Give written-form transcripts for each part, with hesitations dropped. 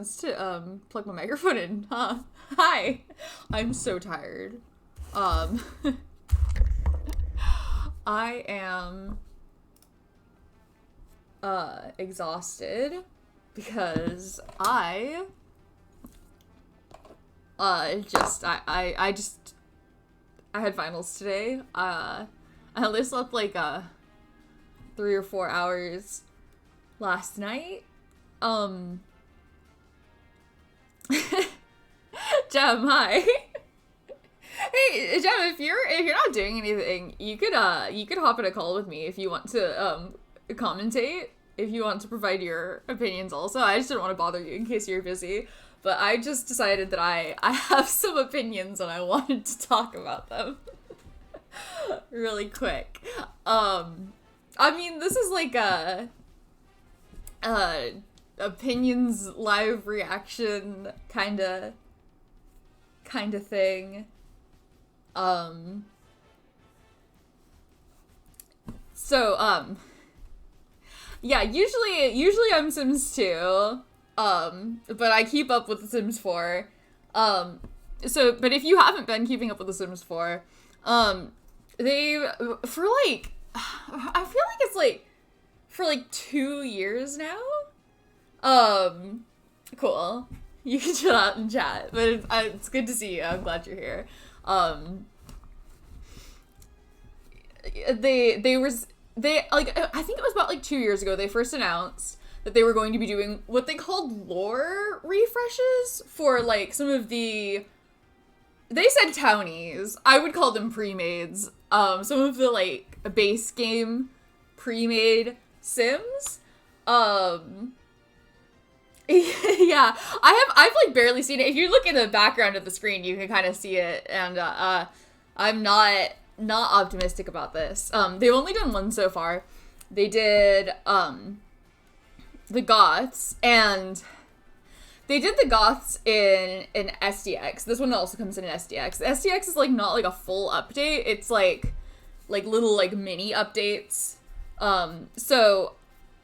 sense to plug my microphone in, huh? Hi. I'm so tired. I am exhausted because I had finals today. I only slept like 3 or 4 hours last night. Jem, hi. Hey, Jem, if you're not doing anything, you could hop in a call with me if you want to commentate, if you want to provide your opinions also. I just didn't want to bother you in case you're busy, but I just decided that I have some opinions and I wanted to talk about them really quick. I mean, this is like a opinions live reaction kind of thing. Yeah, usually I'm Sims 2, but I keep up with The Sims 4. But if you haven't been keeping up with The Sims 4, for like, I feel like it's like, for like 2 years now? Cool. You can chill out and chat, but it's good to see you. I'm glad you're here. I think it was about like 2 years ago, they first announced that they were going to be doing what they called lore refreshes for like some of they said townies. I would call them pre-mades. Some of the like base game pre-made Sims. Yeah, I've like barely seen it. If you look in the background of the screen, you can kind of see it, and I'm not optimistic about this. They've only done one so far. They did the Goths, and they did the Goths in SDX. This one also comes in an SDX. The SDX is like not like a full update. It's like little like mini updates. So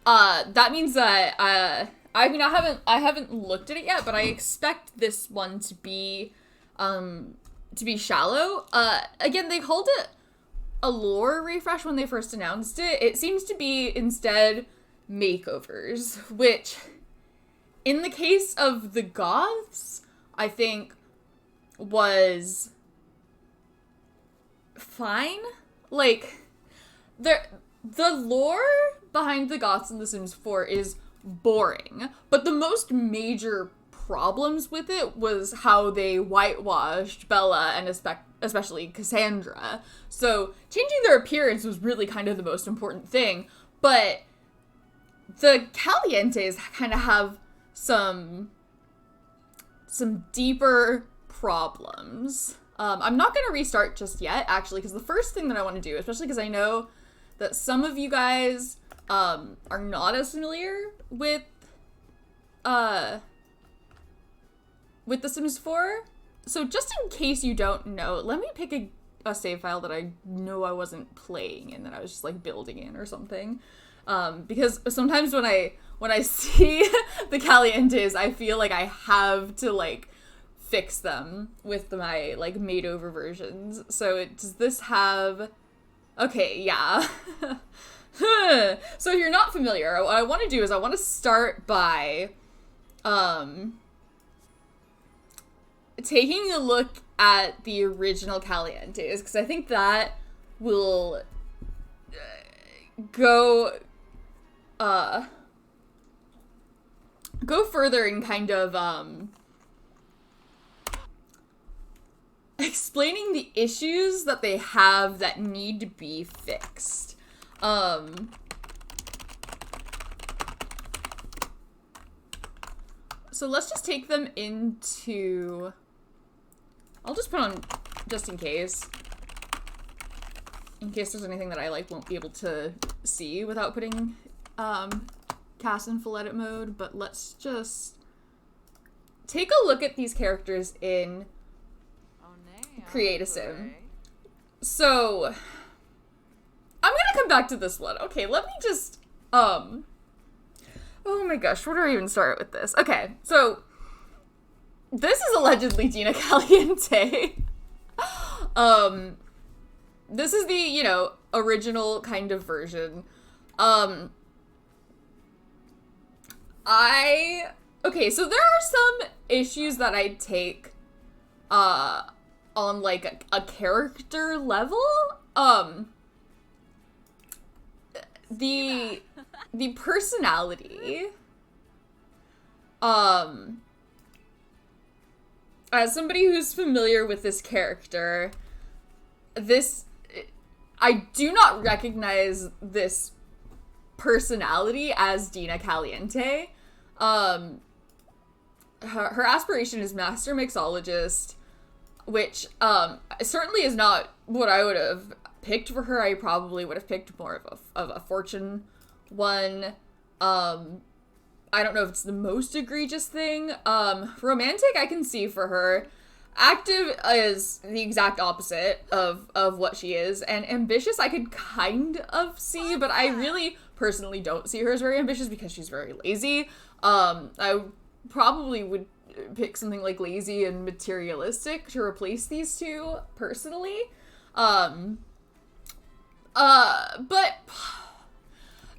that means that I mean, I haven't looked at it yet, but I expect this one to be shallow. Again, they called it a lore refresh when they first announced it. It seems to be instead makeovers, which in the case of the Goths, I think was fine. Like, the lore behind the Goths in The Sims 4 is boring, but the most major problems with it was how they whitewashed Bella and especially Cassandra. So changing their appearance was really kind of the most important thing, but the Calientes kind of have some deeper problems. I'm not going to restart just yet, actually, because the first thing that I want to do, especially because I know that some of you guys are not as familiar with The Sims 4. So just in case you don't know, let me pick a save file that I know I wasn't playing and that I was just like building in or something. Because sometimes when I see the Calientes, I feel like I have to like fix them with my like made over versions. So does this have... Okay, yeah. So if you're not familiar, what I want to do is I want to start by taking a look at the original Calientes, because I think that will go further in kind of explaining the issues that they have that need to be fixed. So let's just take them into... I'll just put on just in case there's anything that I like won't be able to see without putting cast in full edit mode, but let's just take a look at these characters in Create a Sim. So I'm gonna come back to this one. Okay, let me just oh my gosh, where do I even start with this? Okay, so this is allegedly Dina Caliente. This is the, you know, original kind of version. Okay, so there are some issues that I take, on, like, a character level. The personality, as somebody who's familiar with this character, I do not recognize this personality as Dina Caliente. Her aspiration is Master Mixologist, which, certainly is not what I would have picked for her. I probably would have picked more of a Fortune one. I don't know if it's the most egregious thing. Romantic, I can see for her. Active is the exact opposite of what she is. And ambitious, I could kind of see, but I really personally don't see her as very ambitious because she's very lazy. I probably would pick something like lazy and materialistic to replace these two, personally. But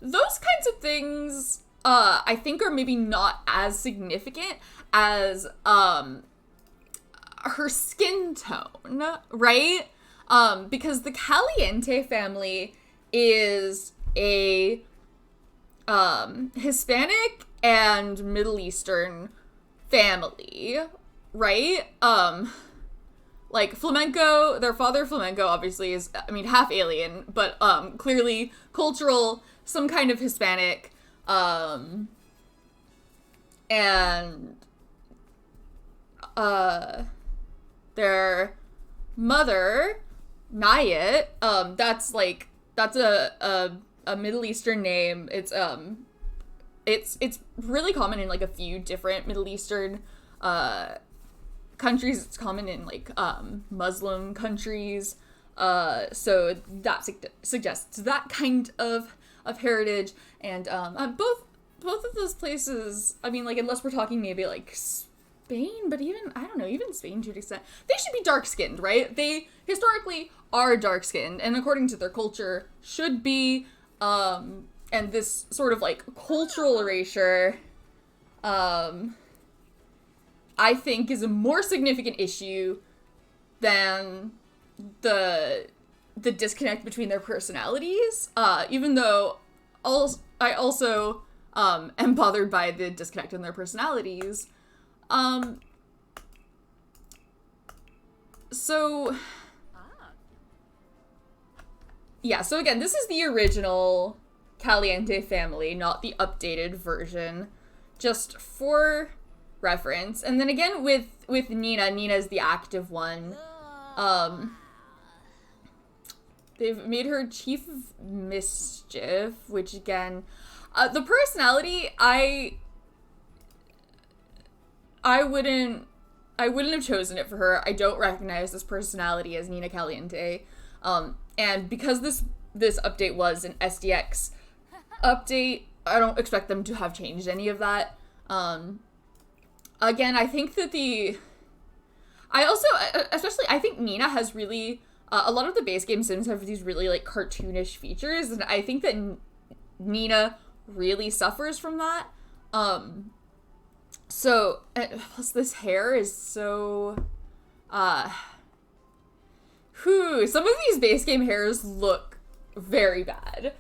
those kinds of things, I think are maybe not as significant as, her skin tone, right? Because the Caliente family is a, Hispanic and Middle Eastern family, right? Like, flamenco, their father flamenco obviously is, I mean, half alien, but, clearly cultural, some kind of Hispanic, and, their mother, Nayet, that's a Middle Eastern name. It's really common in, like, a few different Middle Eastern, countries. It's common in, like, Muslim countries, so that suggests that kind of heritage, and, both of those places, I mean, like, unless we're talking maybe, like, Spain, but even, I don't know, even Spain to an extent, they should be dark-skinned, right? They historically are dark-skinned, and according to their culture, should be, and this sort of, like, cultural erasure, I think is a more significant issue than the disconnect between their personalities, even though I also, am bothered by the disconnect in their personalities. So, yeah, so again, this is the original Caliente family, not the updated version, just for reference. And then again, with Nina's the active one. They've made her Chief of Mischief, which again, the personality, I wouldn't have chosen it for her. I don't recognize this personality as Nina Caliente. And because this update was an SDX update, I don't expect them to have changed any of that. Again, I think that I think Nina has really, a lot of the base game sims have these really, like, cartoonish features, and I think that Nina really suffers from that. So, plus this hair is so, some of these base game hairs look very bad.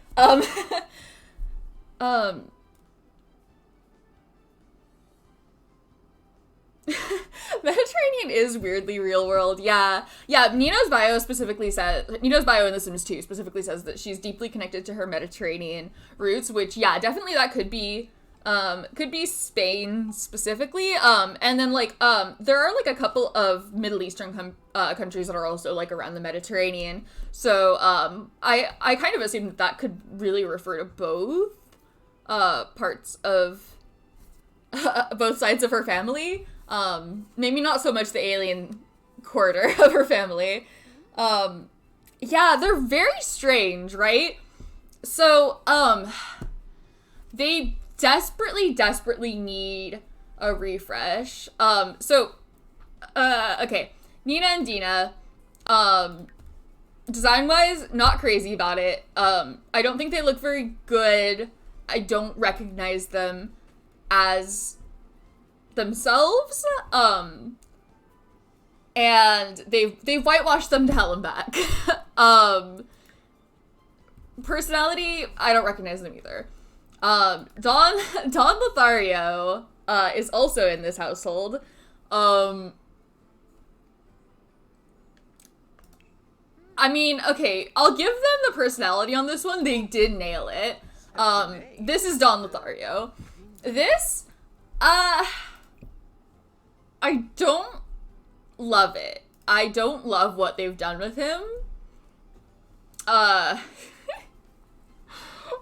Mediterranean is weirdly real world. Yeah. Nina's bio in The Sims 2 specifically says that she's deeply connected to her Mediterranean roots, which, yeah, definitely that could be Spain specifically. And then, like, there are, like, a couple of Middle Eastern countries that are also, like, around the Mediterranean. So, I kind of assume that could really refer to both, parts of both sides of her family. Maybe not so much the alien quarter of her family. Yeah, they're very strange, right? So, they desperately need a refresh. Okay. Nina and Dina, design-wise, not crazy about it. I don't think they look very good. I don't recognize them as themselves. And they've whitewashed them to hell and back. Personality, I don't recognize them either. Don Lothario is also in this household. I mean, okay, I'll give them the personality on this one. They did nail it. This is Don Lothario. This, I don't love it. I don't love what they've done with him.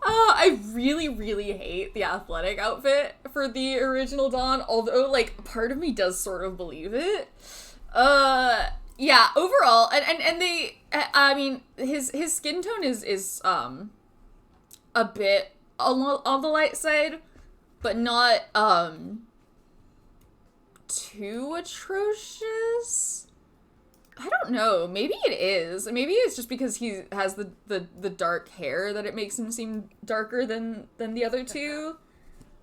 I really, really hate the athletic outfit for the original Don, although, like, part of me does sort of believe it. Yeah, overall, and they, I mean, his skin tone is a bit on the light side, but not, too atrocious. I don't know. Maybe it is. Maybe it's just because he has the dark hair that it makes him seem darker than the other two.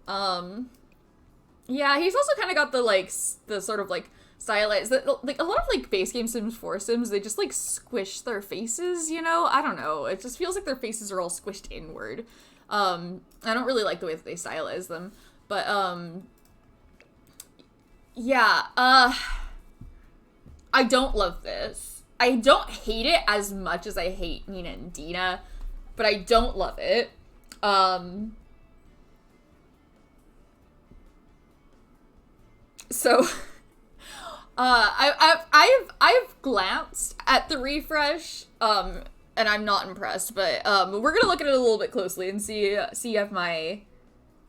Yeah, he's also kind of got the sort of, like, stylized, like, a lot of, like, base game Sims 4 Sims, they just, like, squish their faces, you know? I don't know. It just feels like their faces are all squished inward. I don't really like the way that they stylize them. But, yeah, I don't love this. I don't hate it as much as I hate Nina and Dina, but I don't love it. So, I've glanced at the refresh, and I'm not impressed, but, we're gonna look at it a little bit closely and see if my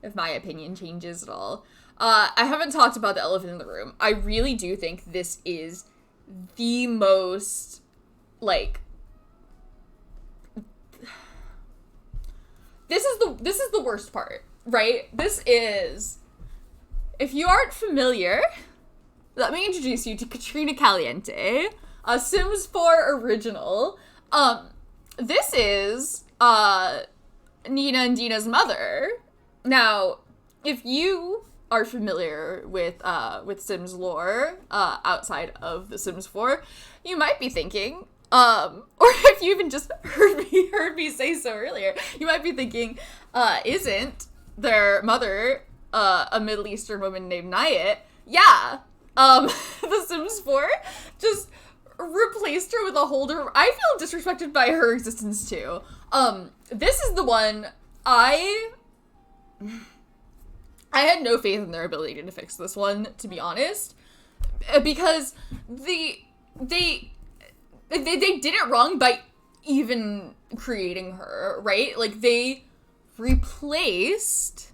opinion changes at all. I haven't talked about the elephant in the room. I really do think this is the most, like, this is the worst part, right? This is, if you aren't familiar, let me introduce you to Katrina Caliente, a Sims 4 original. This is, Nina and Dina's mother. Now, if you are familiar with Sims lore, outside of The Sims 4, you might be thinking, or if you even just heard me say so earlier, you might be thinking, isn't their mother, a Middle Eastern woman named Nayet? Yeah, The Sims 4 just replaced her with a holder. I feel disrespected by her existence too. This is the one I had no faith in their ability to fix this one, to be honest, because they did it wrong by even creating her, right? Like, they replaced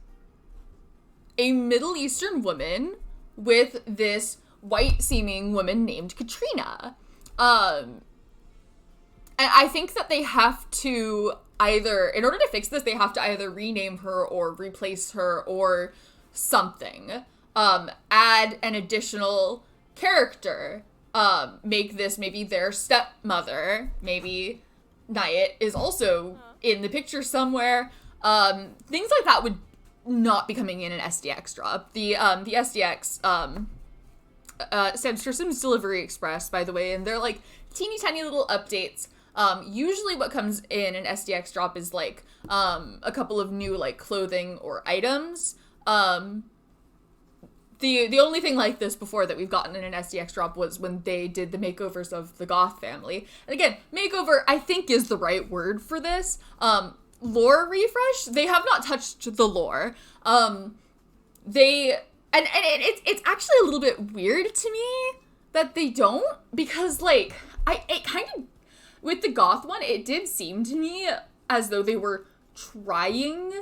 a Middle Eastern woman with this white-seeming woman named Katrina. And I think that they have to either, in order to fix this, they have to either rename her or replace her or something. Add an additional character. Make this maybe their stepmother. Maybe Nayet is also in the picture somewhere. Things like that would not be coming in an SDX drop. The SDX, stands for Sims Delivery Express, by the way, and they're like teeny tiny little updates. Usually what comes in an SDX drop is like, a couple of new like clothing or items. The only thing like this before that we've gotten in an SDX drop was when they did the makeovers of the Goth family. And again, makeover, I think, is the right word for this. Lore refresh, they have not touched the lore. It's actually a little bit weird to me that they don't, because, like, it kind of, with the Goth one, it did seem to me as though they were trying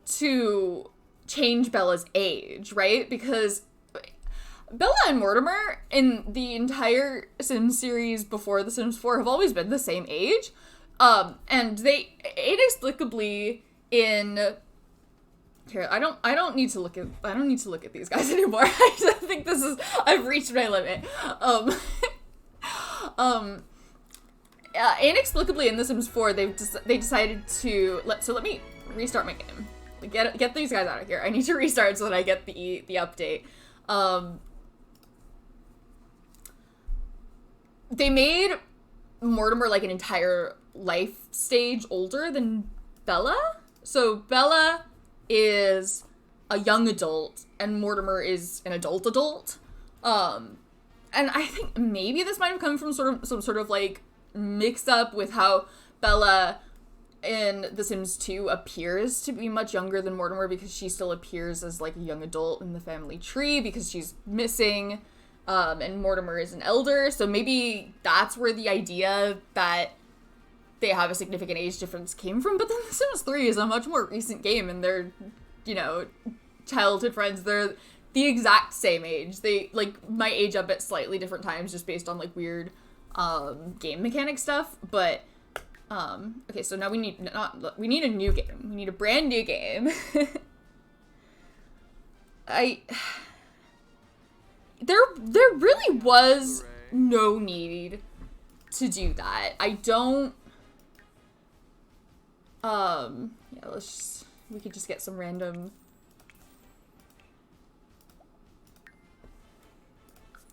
to change Bella's age, right? Because Bella and Mortimer in the entire Sims series before The Sims 4 have always been the same age. And they inexplicably in Here, I don't need to look at these guys anymore. I just think I've reached my limit. Inexplicably in The Sims 4, they decided to let me restart my game. Get these guys out of here. I need to restart so that I get the update. They made Mortimer like an entire life stage older than Bella. So Bella is a young adult and Mortimer is an adult. And I think maybe this might have come from some sort of like mix up with how Bella in The Sims 2 appears to be much younger than Mortimer, because she still appears as like a young adult in the family tree because she's missing, and Mortimer is an elder, so maybe that's where the idea that they have a significant age difference came from. But then The Sims 3 is a much more recent game, and they're, you know, childhood friends. They're the exact same age. They like might age up at slightly different times just based on like weird game mechanic stuff, but okay, so now we need a new game. We need a brand new game. There really was no need to do that. I don't yeah, we could just get some random,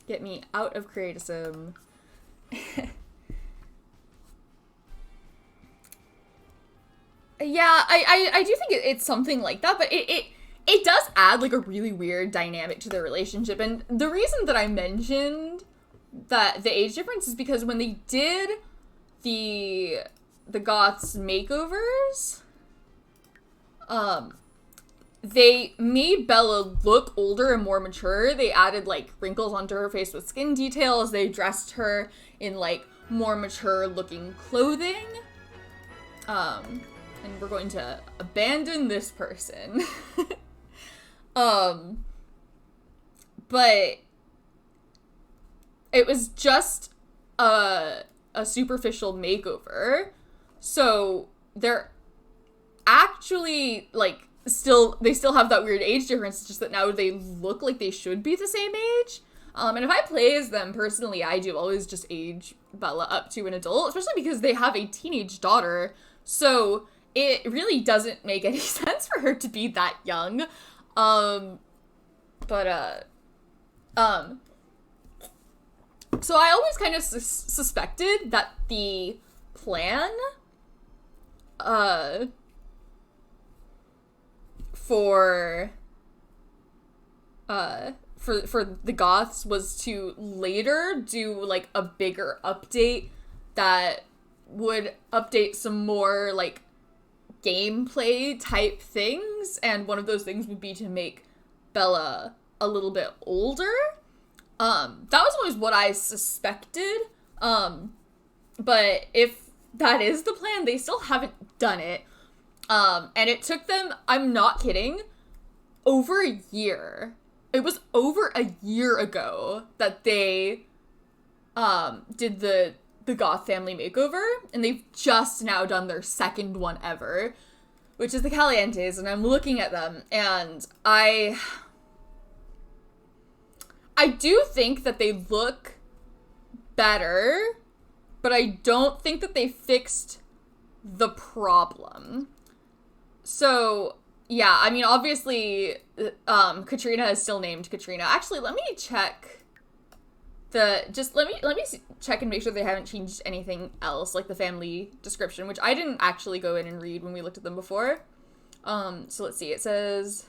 get me out of Create-A-Sim. Yeah, I do think it's something like that, but it does add like a really weird dynamic to their relationship. And the reason that I mentioned that the age difference is because when they did the Goths makeovers, they made Bella look older and more mature. They added like wrinkles onto her face with skin details. They dressed her in like more mature looking clothing. And we're going to abandon this person. But it was just a superficial makeover. So they're actually like they still have that weird age difference. It's just that now they look like they should be the same age. And if I play as them personally, I do always just age Bella up to an adult, especially because they have a teenage daughter. So it really doesn't make any sense for her to be that young. So I always kind of suspected that the plan, for the Goths was to later do like a bigger update that would update some more like gameplay type things, and one of those things would be to make Bella a little bit older. That was always what I suspected. But if that is the plan, they still haven't done it. And it took them, I'm not kidding, over a year. It was over a year ago that they did the Goth family makeover, and they've just now done their second one ever, which is the Calientes, and I'm looking at them, and I do think that they look better, but I don't think that they fixed the problem. So, yeah, I mean, obviously, Katrina is still named Katrina. Actually, let me check let me check and make sure they haven't changed anything else, like the family description, which I didn't actually go in and read when we looked at them before. So let's see, it says,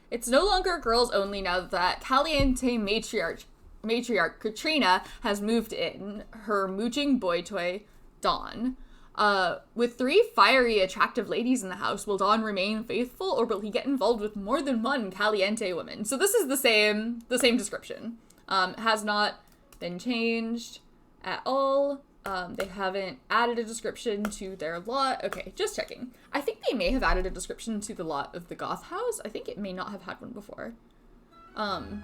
it's no longer girls only now that Caliente matriarch Katrina has moved in, her mooching boy toy, Dawn. With 3 fiery, attractive ladies in the house, will Dawn remain faithful, or will he get involved with more than one Caliente woman? So this is the same description. Has not been changed at all. They haven't added a description to their lot. Okay, just checking. I think they may have added a description to the lot of the Goth house. I think it may not have had one before. Although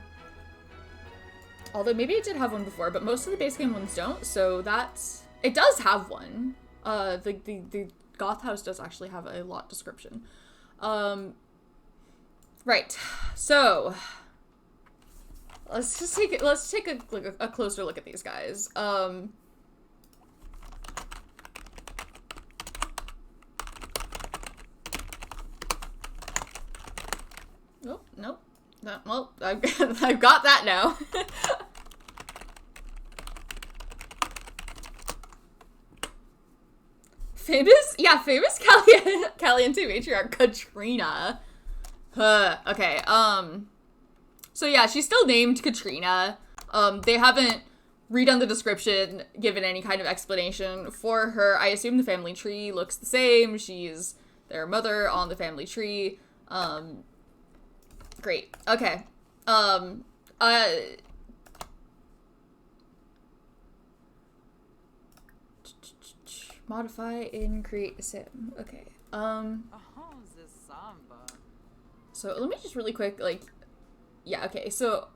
maybe it did have one before, but most of the base game ones don't, so it does have one. The Goth house does actually have a lot description. Right. So let's take a closer look at these guys. Oh, nope. Well, I've got that now. famous Caliente matriarch Katrina. Okay, so yeah, she's still named Katrina. They haven't redone the description, given any kind of explanation for her. I assume the family tree looks the same. She's their mother on the family tree. Great. Okay. Modify in create sim. Okay. So let me just really quick, like, yeah, okay, so,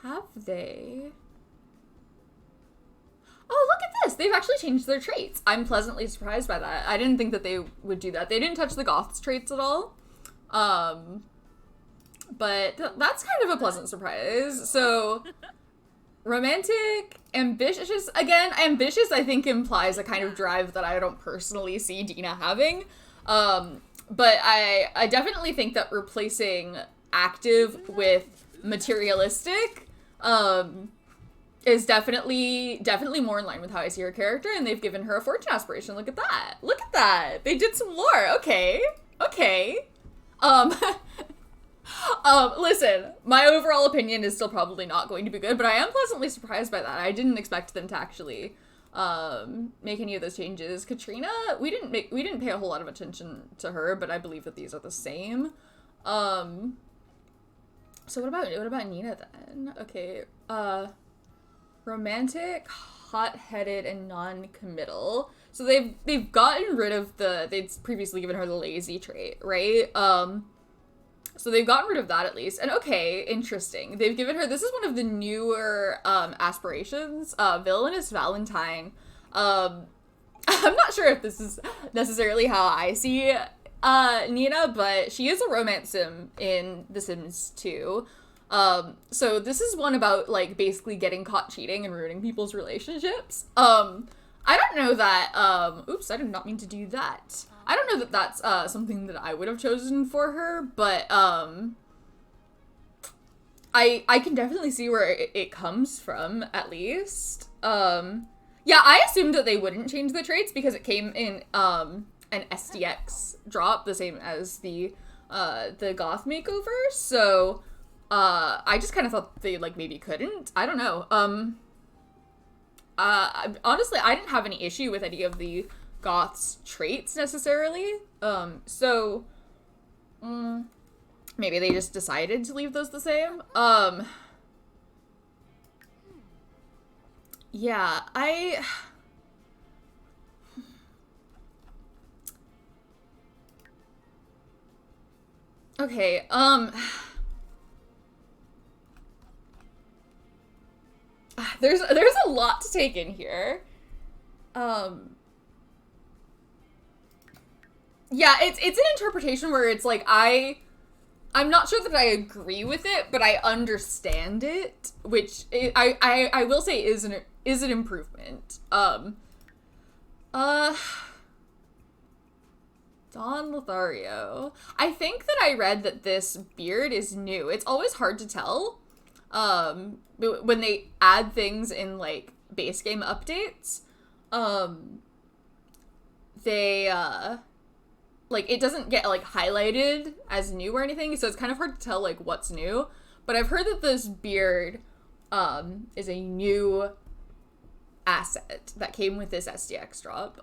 have they? Oh, look at this! They've actually changed their traits. I'm pleasantly surprised by that. I didn't think that they would do that. They didn't touch the Goths traits at all. But that's kind of a pleasant surprise. So, romantic, ambitious. Again, ambitious I think implies a kind of drive that I don't personally see Dina having. But I definitely think that replacing active with materialistic, is definitely more in line with how I see her character, and they've given her a fortune aspiration. Look at that. Look at that. They did some lore. Okay. Listen, my overall opinion is still probably not going to be good, but I am pleasantly surprised by that. I didn't expect them to actually make any of those changes. Katrina, we didn't pay a whole lot of attention to her, but I believe that these are the same. So what about Nina then? Okay, romantic, hot-headed, and non-committal. So they've gotten rid of they'd previously given her the lazy trait, right? So they've gotten rid of that at least. And okay, interesting. They've given her, this is one of the newer aspirations, Villainous Valentine. I'm not sure if this is necessarily how I see Nina, but she is a romance sim in The Sims 2. So this is one about, like, basically getting caught cheating and ruining people's relationships. I don't know that, oops, I did not mean to do that. I don't know that that's, something that I would have chosen for her, but, I can definitely see where it comes from, at least. Yeah, I assumed that they wouldn't change the traits because it came in, an SDX drop, the same as the Goth makeover, so, I just kind of thought they, like, maybe couldn't. I don't know. Honestly, I didn't have any issue with any of the Goth's traits, necessarily. So, maybe they just decided to leave those the same. Yeah, okay, there's a lot to take in here. Yeah, it's an interpretation where it's like, I'm not sure that I agree with it, but I understand it, which I will say is an improvement. Don Lothario. I think that I read that this beard is new. It's always hard to tell, when they add things in, like, base game updates. They, like, it doesn't get, like, highlighted as new or anything, so it's kind of hard to tell, like, what's new. But I've heard that this beard, is a new asset that came with this SDX drop.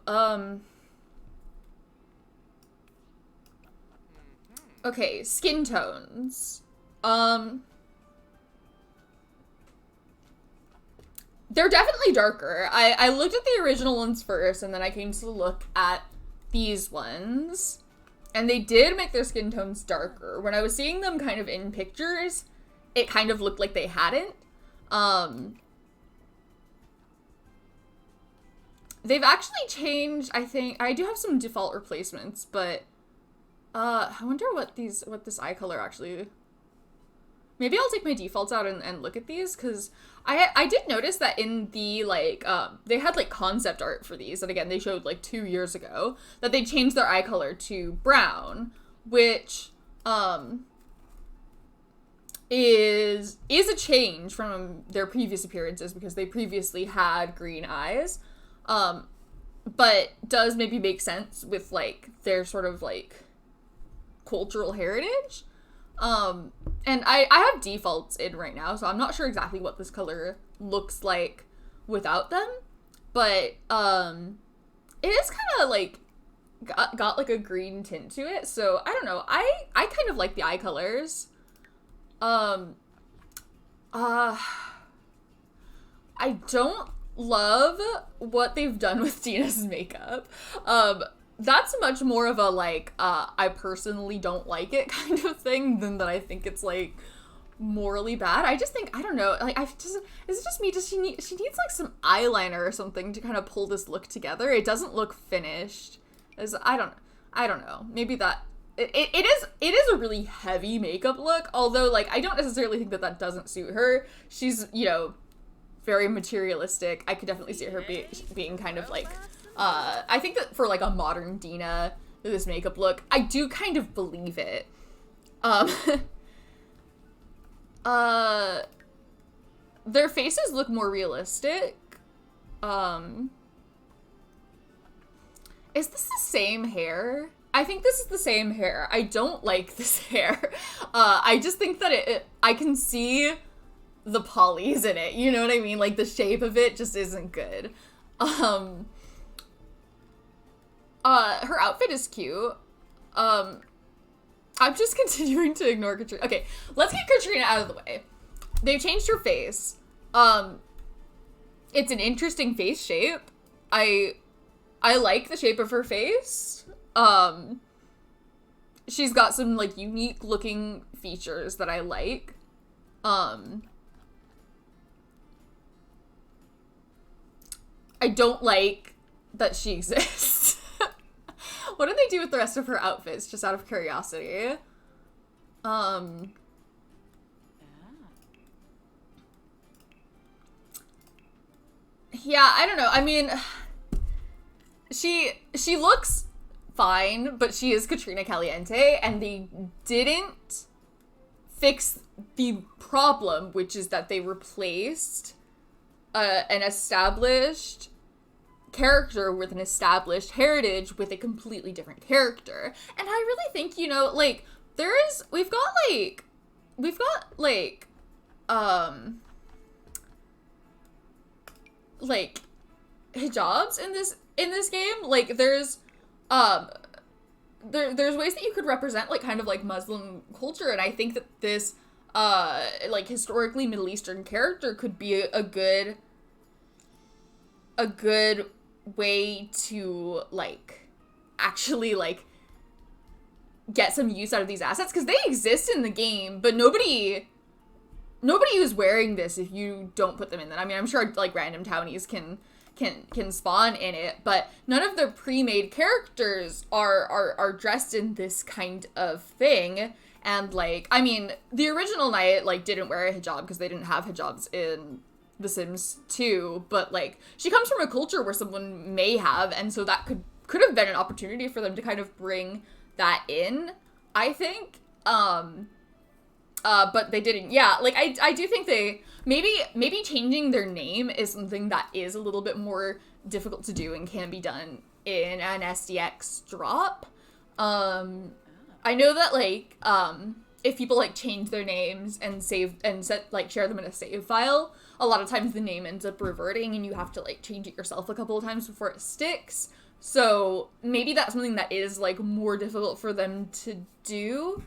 Okay, skin tones. They're definitely darker. I looked at the original ones first, and then I came to look at these ones, and they did make their skin tones darker. When I was seeing them kind of in pictures, it kind of looked like they hadn't. They've actually changed, I think, I do have some default replacements, but I wonder what this eye color actually... Maybe I'll take my defaults out and look at these, because I did notice that in the, like, they had, like, concept art for these, and again, they showed, like, 2 years ago, that they changed their eye color to brown, which, is a change from their previous appearances, because they previously had green eyes, but does maybe make sense with, like, their sort of, like, cultural heritage. And I have defaults in right now, so I'm not sure exactly what this color looks like without them, but, it is kind of, like, got like, a green tint to it, so, I don't know, I kind of like the eye colors. I don't love what they've done with Dina's makeup. That's much more of a, like, I personally don't like it kind of thing than that I think it's, like, morally bad. I just think, I don't know, like, is it just me? She needs, like, some eyeliner or something to kind of pull this look together. It doesn't look finished. I don't know. Maybe that, it is a really heavy makeup look, although, like, I don't necessarily think that doesn't suit her. She's, you know, very materialistic. I could definitely see her being kind of, like, I think that for, like, a modern Dina, this makeup look, I do kind of believe it. Their faces look more realistic. Is this the same hair? I think this is the same hair. I don't like this hair. I just think that I can see the polys in it, you know what I mean? Like, the shape of it just isn't good. Her outfit is cute. I'm just continuing to ignore Katrina. Okay, let's get Katrina out of the way. They've changed her face. It's an interesting face shape. I like the shape of her face. She's got some, like, unique looking features that I like. I don't like that she exists. What did they do with the rest of her outfits, just out of curiosity? Yeah, I don't know. I mean, she looks fine, but she is Katrina Caliente, and they didn't fix the problem, which is that they replaced an established character with an established heritage with a completely different character. And I really think, you know, like, we've got hijabs in this game. Like, there's ways that you could represent, like, kind of like Muslim culture, and I think that this like, historically Middle Eastern character could be a good way to, like, actually, like, get some use out of these assets, because they exist in the game, but nobody who's wearing this if you don't put them in there. I mean, I'm sure, like, random townies can spawn in it, but none of the pre-made characters are dressed in this kind of thing. And, like, I mean, the original Knight, like, didn't wear a hijab because they didn't have hijabs in The Sims 2, but, like, she comes from a culture where someone may have, and so that could have been an opportunity for them to kind of bring that in, I think. But they didn't. Yeah, like, I do think they maybe changing their name is something that is a little bit more difficult to do and can be done in an SDX drop. I know that, like, if people, like, change their names and share them in a save file, a lot of times the name ends up reverting and you have to, like, change it yourself a couple of times before it sticks. So maybe that's something that is, like, more difficult for them to do.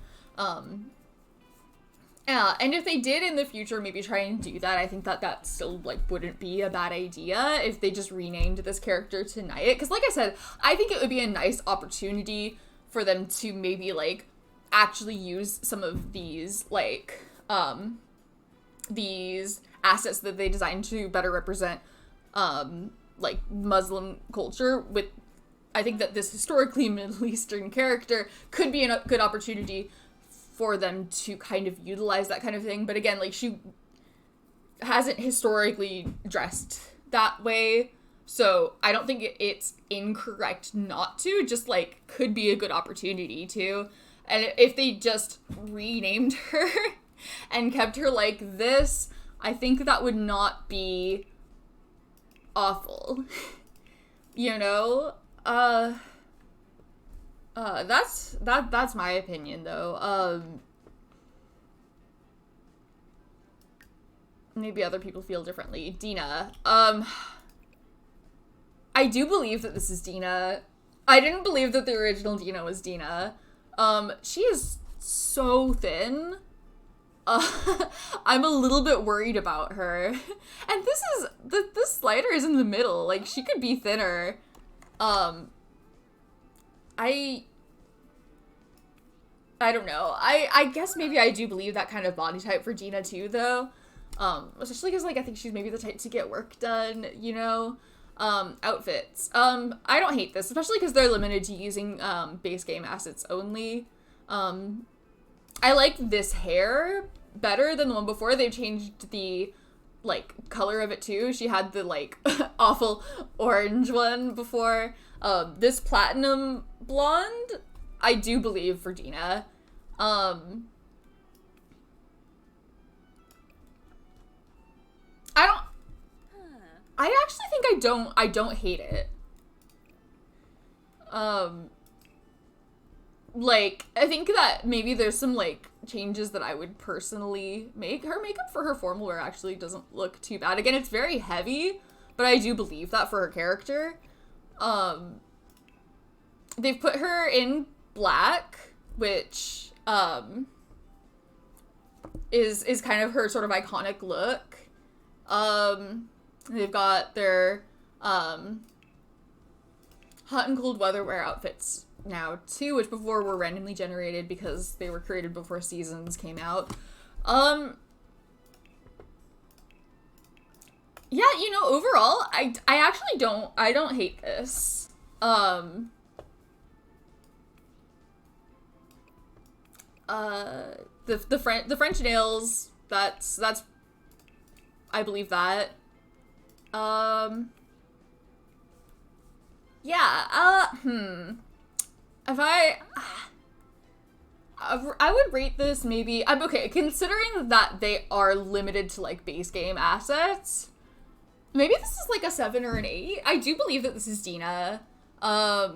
Yeah, and if they did in the future maybe try and do that, I think that still, like, wouldn't be a bad idea if they just renamed this character to Knight. Because, like I said, I think it would be a nice opportunity for them to maybe, like, actually use some of these, like, these assets that they designed to better represent, like, Muslim culture with I think that this historically Middle Eastern character could be a good opportunity for them to kind of utilize that kind of thing. But again, like, she hasn't historically dressed that way, so I don't think it's incorrect not to, just, like, could be a good opportunity to. And if they just renamed her and kept her like this, I think that would not be awful. You know? That's my opinion, though. Maybe other people feel differently. Dina. I do believe that this is Dina. I didn't believe that the original Dina was Dina. She is so thin. I'm a little bit worried about her. And this slider is in the middle. Like, she could be thinner. I don't know. I guess maybe I do believe that kind of body type for Gina too, though. Especially because, like, I think she's maybe the type to get work done, you know? Outfits. I don't hate this, especially because they're limited to using, base game assets only. I like this hair better than the one before. They've changed the, like, color of it too. She had the, like, awful orange one before. This platinum blonde, I do believe for Dina. I actually think I don't hate it. Like, I think that maybe there's some, like, changes that I would personally make. Her makeup for her formal wear actually doesn't look too bad. Again, it's very heavy, but I do believe that for her character. They've put her in black, which, is kind of her sort of iconic look. They've got their, hot and cold weather wear outfits now too, which before were randomly generated because they were created before seasons came out. Yeah, you know, overall, I actually don't hate this. The French nails, that's I believe that. Yeah, if I would rate this maybe, I'm okay, considering that they are limited to, like, base game assets, maybe this is, like, a 7 or an 8. I do believe that this is Dina. I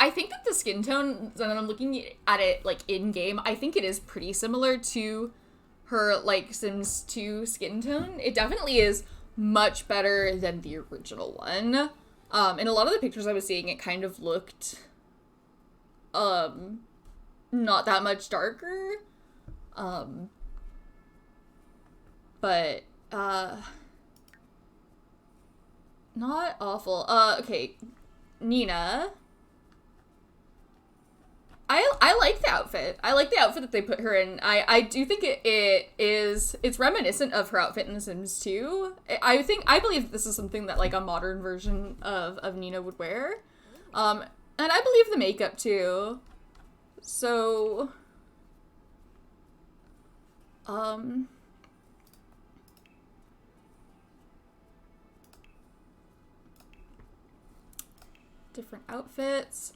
think that the skin tone, when I'm looking at it, like, in-game, I think it is pretty similar to her, like, Sims 2 skin tone. It definitely is much better than the original one. In a lot of the pictures I was seeing, it kind of looked, not that much darker. But, not awful. Okay, Nina. I like the outfit. I like the outfit that they put her in. I do think it's reminiscent of her outfit in The Sims 2. I believe that this is something that, like, a modern version of Nina would wear. And I believe the makeup too. So, different outfits.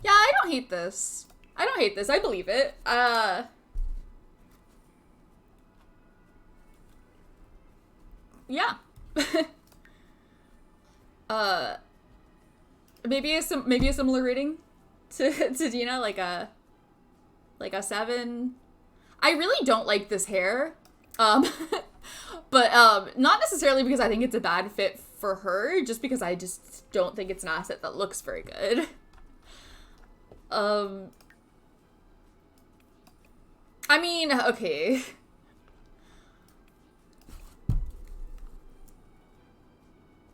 Yeah, I don't hate this. I believe it. Yeah. Maybe a similar rating to Dina, like a 7. I really don't like this hair. But not necessarily because I think it's a bad fit for her, just because I just don't think it's an asset that looks very good. I mean, okay.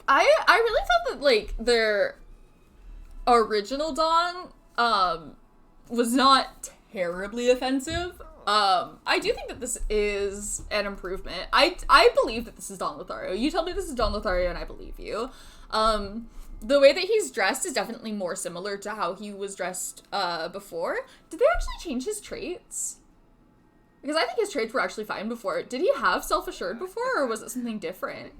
I really thought that, like, their original Dawn, was not terribly offensive. I do think that this is an improvement. I believe that this is Dawn Lothario. You tell me this is Dawn Lothario and I believe you. the way that he's dressed is definitely more similar to how he was dressed before. Did they actually change his traits? Because I think his traits were actually fine before. Did he have self-assured before, or was it something different?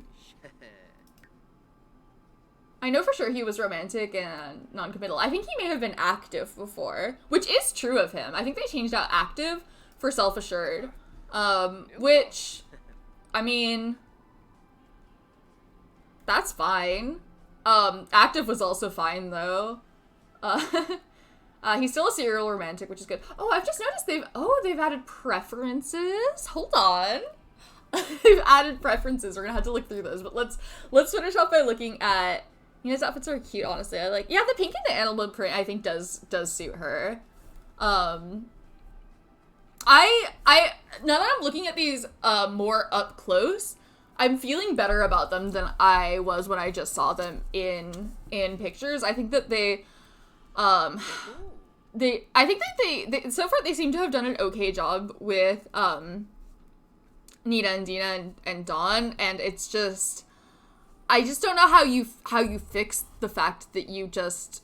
I know for sure he was romantic and non-committal. I think he may have been active before, which is true of him. I think they changed out active for self-assured, which, I mean, that's fine. Active was also fine, though. He's still a serial romantic, which is good. Oh, I've just noticed they've added preferences. Hold on. They've added preferences. We're gonna have to look through those, but let's finish off by looking at, his outfits are cute, honestly. I like, yeah, the pink and the animal print, I think does suit her. Now that I'm looking at these, more up close, I'm feeling better about them than I was when I just saw them in pictures. I think that they so far they seem to have done an okay job with, Nina and Dina and Dawn, and it's just, I just don't know how you fix the fact that you just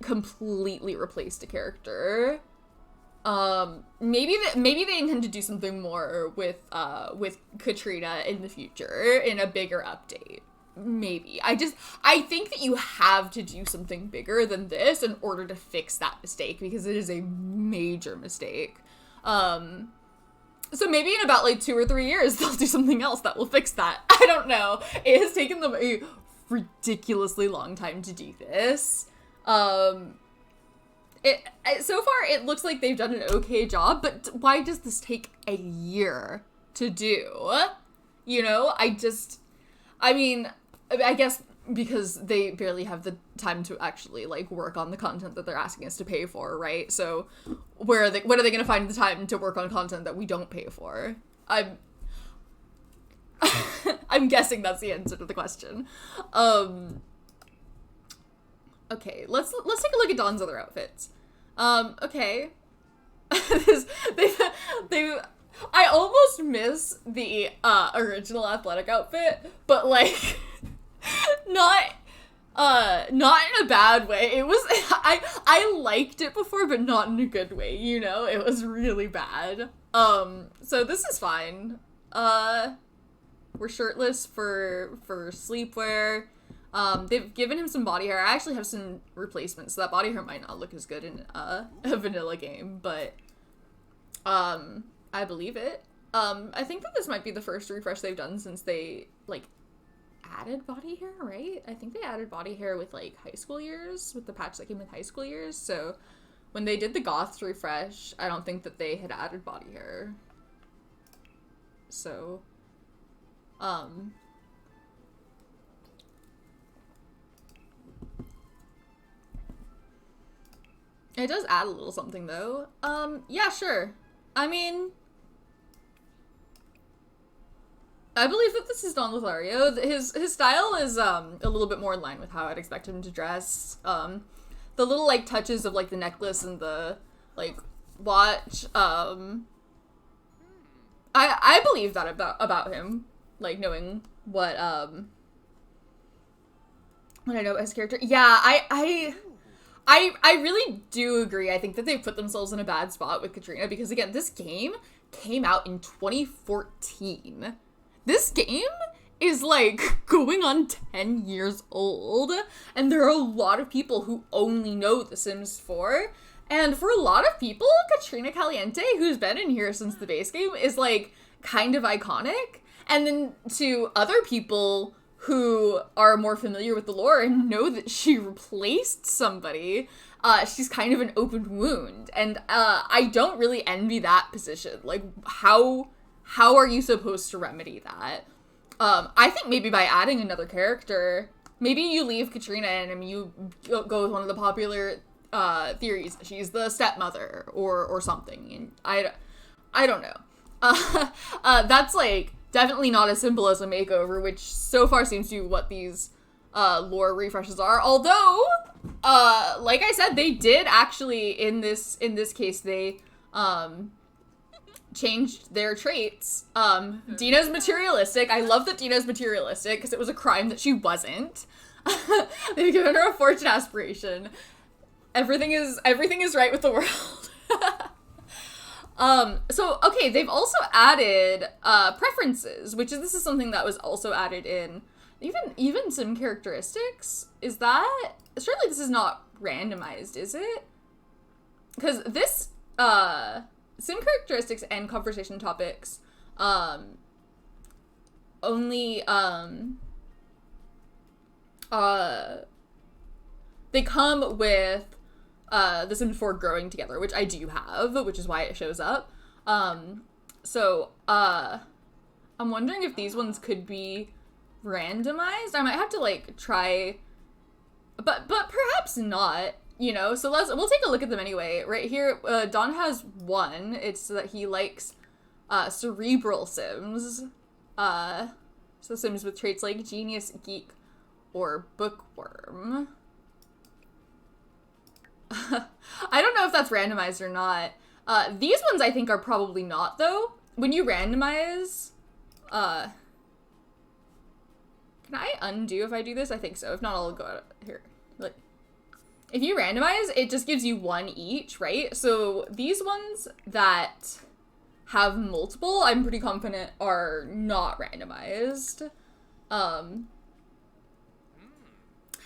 completely replaced a character. Maybe they intend to do something more with Katrina in the future in a bigger update. Maybe. I think that you have to do something bigger than this in order to fix that mistake, because it is a major mistake. So maybe in about like 2 or 3 years, they'll do something else that will fix that. I don't know. It has taken them a ridiculously long time to do this. So far, it looks like they've done an okay job, but why does this take a year to do? You know, I guess because they barely have the time to actually, like, work on the content that they're asking us to pay for, right? So, what are they gonna find the time to work on content that we don't pay for? I'm guessing that's the answer to the question. Okay, let's take a look at Dawn's other outfits. Okay. I almost miss the, original athletic outfit, but, like, not in a bad way. It was, I liked it before, but not in a good way, you know? It was really bad. So this is fine. We're shirtless for sleepwear. They've given him some body hair. I actually have some replacements, so that body hair might not look as good in a vanilla game, but I believe it. I think that this might be the first refresh they've done since they, like, added body hair, right? I think they added body hair with, like, high school years, with the patch that came with high school years, so when they did the Goths refresh, I don't think that they had added body hair. So, it does add a little something, though. Yeah, sure. I mean, I believe that this is Don Lothario. His style is, a little bit more in line with how I'd expect him to dress. The little, like, touches of, like, the necklace and the, like, watch, I believe that about him, like, knowing what I know about his character. Yeah, I really do agree. I think that they've put themselves in a bad spot with Katrina, because, again, this game came out in 2014. This game is, like, going on 10 years old, and there are a lot of people who only know The Sims 4, and for a lot of people, Katrina Caliente, who's been in here since the base game, is, like, kind of iconic, and then to other people who are more familiar with the lore and know that she replaced somebody, she's kind of an open wound, and I don't really envy that position. Like, how are you supposed to remedy that? I think maybe by adding another character, maybe you leave Katrina in and you go with one of the popular theories. She's the stepmother or something, and I don't know. That's, like, definitely not as simple as a makeover, which so far seems to be what these lore refreshes are. Although, like I said, they did actually, in this case, they changed their traits. Dina's materialistic. I love that Dina's materialistic, because it was a crime that she wasn't. They've given her a fortune aspiration. Everything is right with the world. So, okay, they've also added, preferences, this is something that was also added in even some characteristics. Is that, surely this is not randomized, is it? Because this, sim characteristics and conversation topics, only, they come with, the Sims 4 growing together, which I do have, which is why it shows up. So, I'm wondering if these ones could be randomized. I might have to, like, try, but perhaps not, you know? So we'll take a look at them anyway. Right here, Don has one. It's that he likes, cerebral Sims. So Sims with traits like genius, geek, or bookworm. I don't know if that's randomized or not. These ones I think are probably not, though. When you randomize, can I undo if I do this? I think so. If not, I'll go out here. Like, if you randomize, it just gives you one each, right? So these ones that have multiple, I'm pretty confident are not randomized.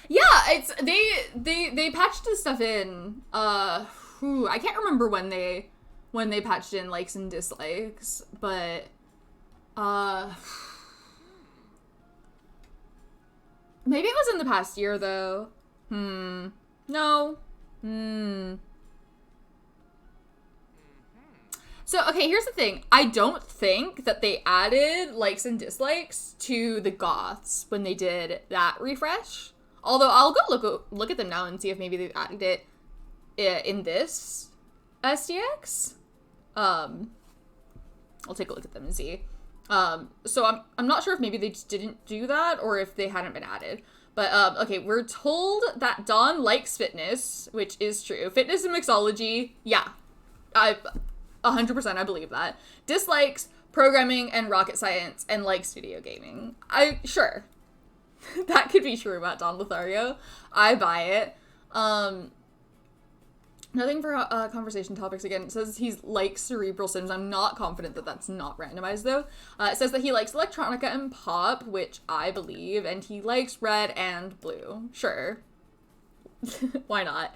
Yeah, it's they patched this stuff in. I can't remember when they patched in likes and dislikes, but maybe it was in the past year though. No. So, okay, here's the thing. I don't think that they added likes and dislikes to the Goths when they did that refresh. Although I'll go look at them now and see if maybe they've added it in this SDX. I'll take a look at them and see. So I'm not sure if maybe they just didn't do that or if they hadn't been added. But, okay, we're told that Dawn likes fitness, which is true. Fitness and mixology, yeah. 100% I believe that. Dislikes programming and rocket science and likes video gaming. Sure. That could be true about Don Lothario. I buy it. Nothing for conversation topics again. It says he likes cerebral Sims. I'm not confident that that's not randomized, though. It says that he likes electronica and pop, which I believe, and he likes red and blue. Sure. Why not?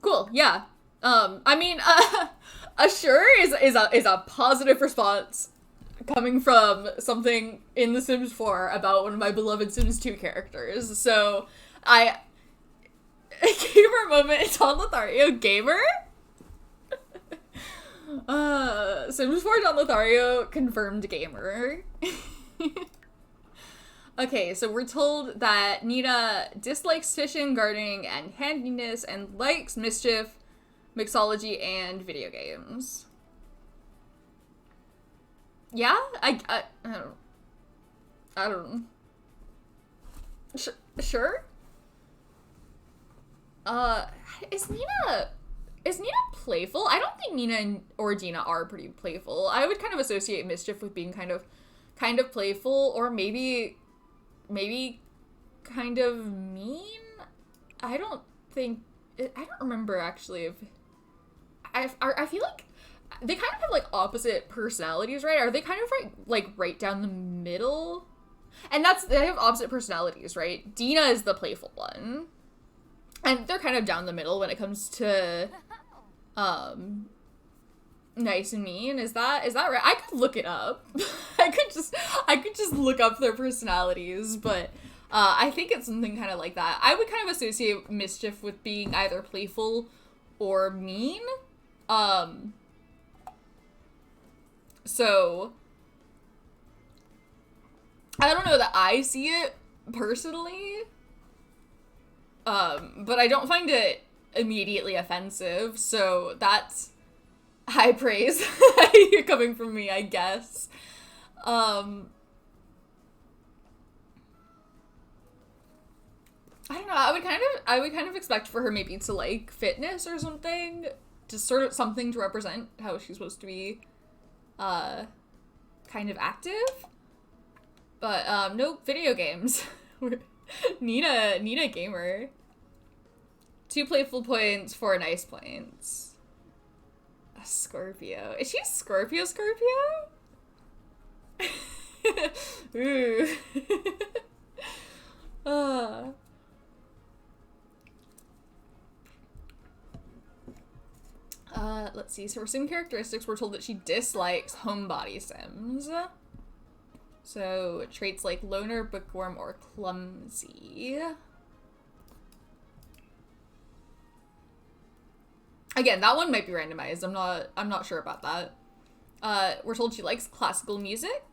Cool, yeah. I mean, a sure is a positive response coming from something in The Sims 4 about one of my beloved Sims 2 characters. So, gamer moment, Don Lothario, gamer? Sims 4 Don Lothario, confirmed gamer. Okay, so we're told that Nina dislikes fishing, gardening, and handiness, and likes mischief, mixology, and video games. Yeah? I don't know. Sure? Is Nina playful? I don't think Nina or Dina are pretty playful. I would kind of associate mischief with being kind of playful, or maybe kind of mean. I don't remember actually if I feel like they kind of have like opposite personalities, right? Are they kind of right down the middle? And they have opposite personalities, right? Dina is the playful one. And they're kind of down the middle when it comes to nice and mean. Is that right? I could look it up. I could just look up their personalities, but I think it's something kind of like that. I would kind of associate mischief with being either playful or mean. So I don't know that I see it personally. But I don't find it immediately offensive, so that's high praise coming from me, I guess. I don't know, I would kind of expect for her maybe to like fitness or something, just sort of something to represent how she's supposed to be, kind of active. But, no video games. Nina gamer. 2 playful points, 4 nice points. A Scorpio. Is she a Scorpio? Ooh. Let's see. So for sim characteristics, we're told that she dislikes homebody sims. So traits like loner, bookworm, or clumsy. Again, that one might be randomized. I'm not sure about that. We're told she likes classical music.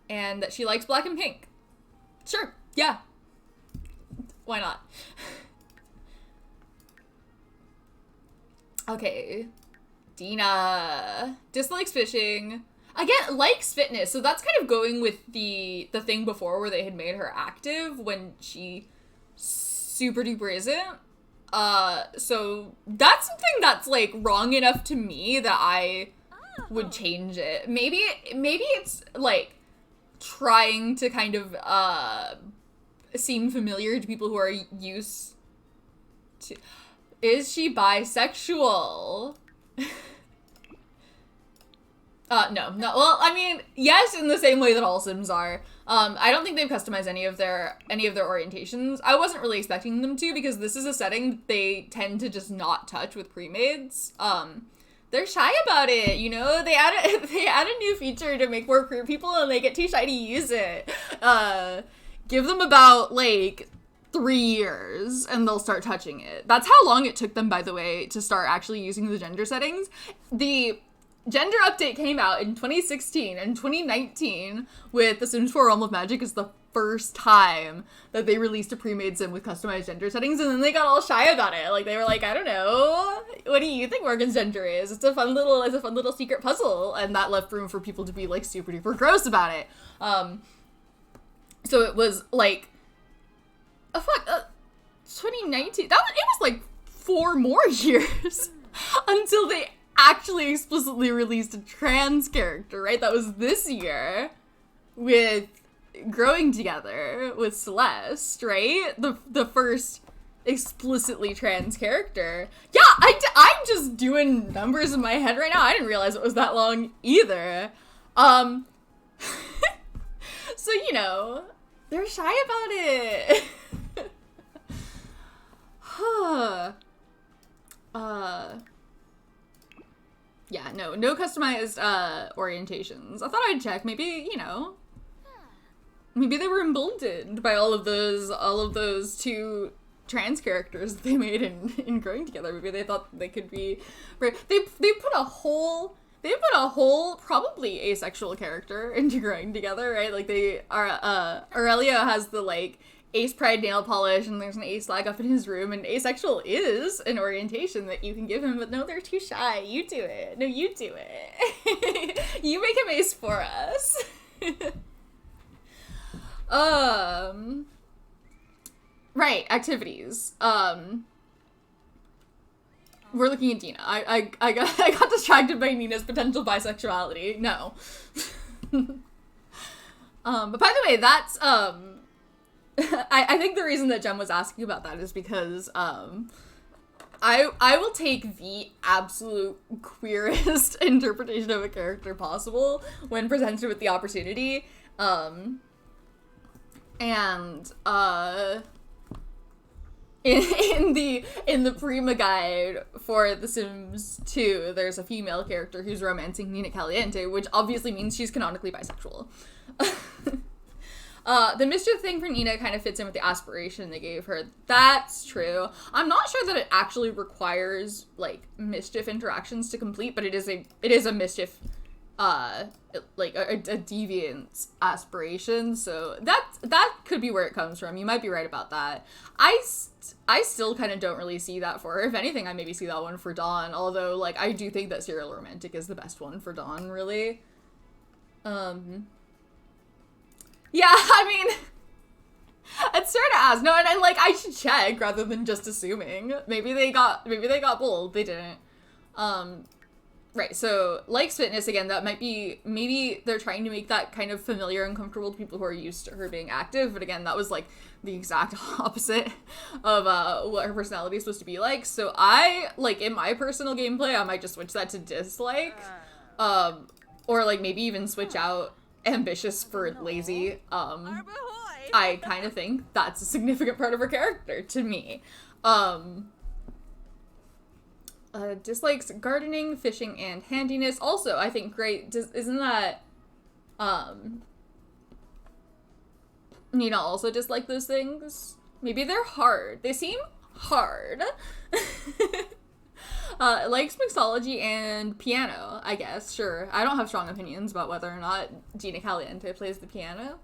And that she likes black and pink. Sure, yeah. Why not? Okay. Dina. Dislikes fishing. Again, likes fitness. So that's kind of going with the thing before where they had made her active when she super duper isn't. So that's something that's like wrong enough to me that I would change it. Maybe it's like trying to kind of seem familiar to people who are used to. Is she bisexual? No. Well, I mean, yes, in the same way that all Sims are. I don't think they've customized any of their orientations. I wasn't really expecting them to, because this is a setting they tend to just not touch with pre-mades. They're shy about it, you know? They add a new feature to make more queer people, and they get too shy to use it. Give them about, like, 3 years, and they'll start touching it. That's how long it took them, by the way, to start actually using the gender settings. The gender update came out in 2016, and 2019 with The Sims 4 Realm of Magic is the first time that they released a pre-made sim with customized gender settings, and then they got all shy about it. Like, they were like, I don't know, what do you think Morgan's gender is? It's a fun little secret puzzle, and that left room for people to be like super duper gross about it. So it was like 2019. It was like 4 more years until they actually explicitly released a trans character, right? That was this year with Growing Together with Celeste, right? The first explicitly trans character. Yeah, I'm just doing numbers in my head right now. I didn't realize it was that long either. So, you know, they're shy about it. Yeah, no customized orientations. I thought I'd check. Maybe, you know, maybe they were emboldened by all of those 2 trans characters that they made in Growing Together. Maybe they thought they could be. They put a whole probably asexual character into Growing Together, right? Like Aurelio has the like Ace Pride nail polish, and there's an ace flag up in his room, and asexual is an orientation that you can give him, but no, they're too shy. You do it. No, you do it. You make him ace for us. Right, activities. We're looking at Dina. I got distracted by Nina's potential bisexuality. No. But by the way, that's, I think the reason that Jem was asking about that is because, I will take the absolute queerest interpretation of a character possible when presented with the opportunity. In the Prima guide for The Sims 2, there's a female character who's romancing Nina Caliente, which obviously means she's canonically bisexual. The mischief thing for Nina kind of fits in with the aspiration they gave her. That's true. I'm not sure that it actually requires, like, mischief interactions to complete, but it is a mischief, like, a deviant aspiration, so that could be where it comes from. You might be right about that. I still kind of don't really see that for her. If anything, I maybe see that one for Dawn, although, like, I do think that Serial Romantic is the best one for Dawn, really. Yeah, I mean, it's fair to ask. No, and I should check rather than just assuming. Maybe they got bold. They didn't. Right, so likes fitness, again, that might be, maybe they're trying to make that kind of familiar and comfortable to people who are used to her being active, but again, that was like the exact opposite of what her personality is supposed to be like. So I, like, in my personal gameplay, I might just switch that to dislike, or like maybe even switch out ambitious for lazy. I kind of think that's a significant part of her character to me. Dislikes gardening, fishing, and handiness. Also, I think great. Isn't that, Nina also dislike those things? Maybe they're hard. They seem hard. Likes mixology and piano, I guess. Sure. I don't have strong opinions about whether or not Gina Caliente plays the piano.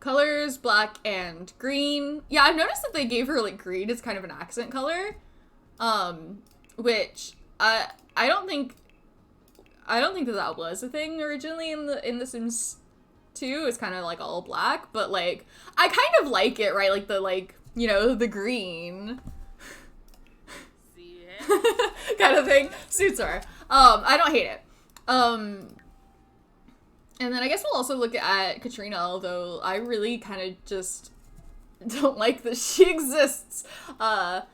Colors, black and green. Yeah, I've noticed that they gave her, like, green as kind of an accent color. Which, I don't think that was a thing originally in the Sims 2. It's kind of, like, all black, but, like, I kind of like it, right? Like, the, like, you know, the green kind of thing suits her. I don't hate it. And then I guess we'll also look at Katrina, although I really kind of just don't like that she exists. What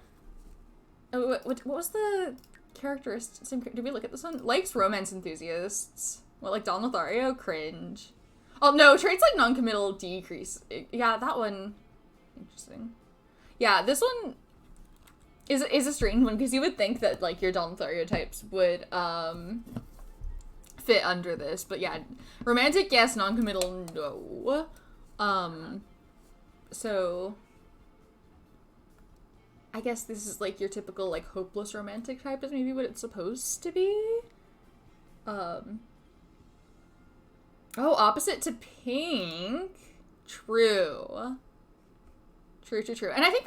was the characteristic? Did we look at this one? Likes romance enthusiasts. What, like Don Lothario? Cringe. Oh, no, traits like non-committal decrease. Yeah, that one. Interesting. Yeah, this one is a strange one, because you would think that, like, your Don Lothario types would, fit under this, but yeah, romantic, yes, non-committal, no. So I guess this is like your typical, like, hopeless romantic type is maybe what it's supposed to be. Oh, opposite to pink. True. And I think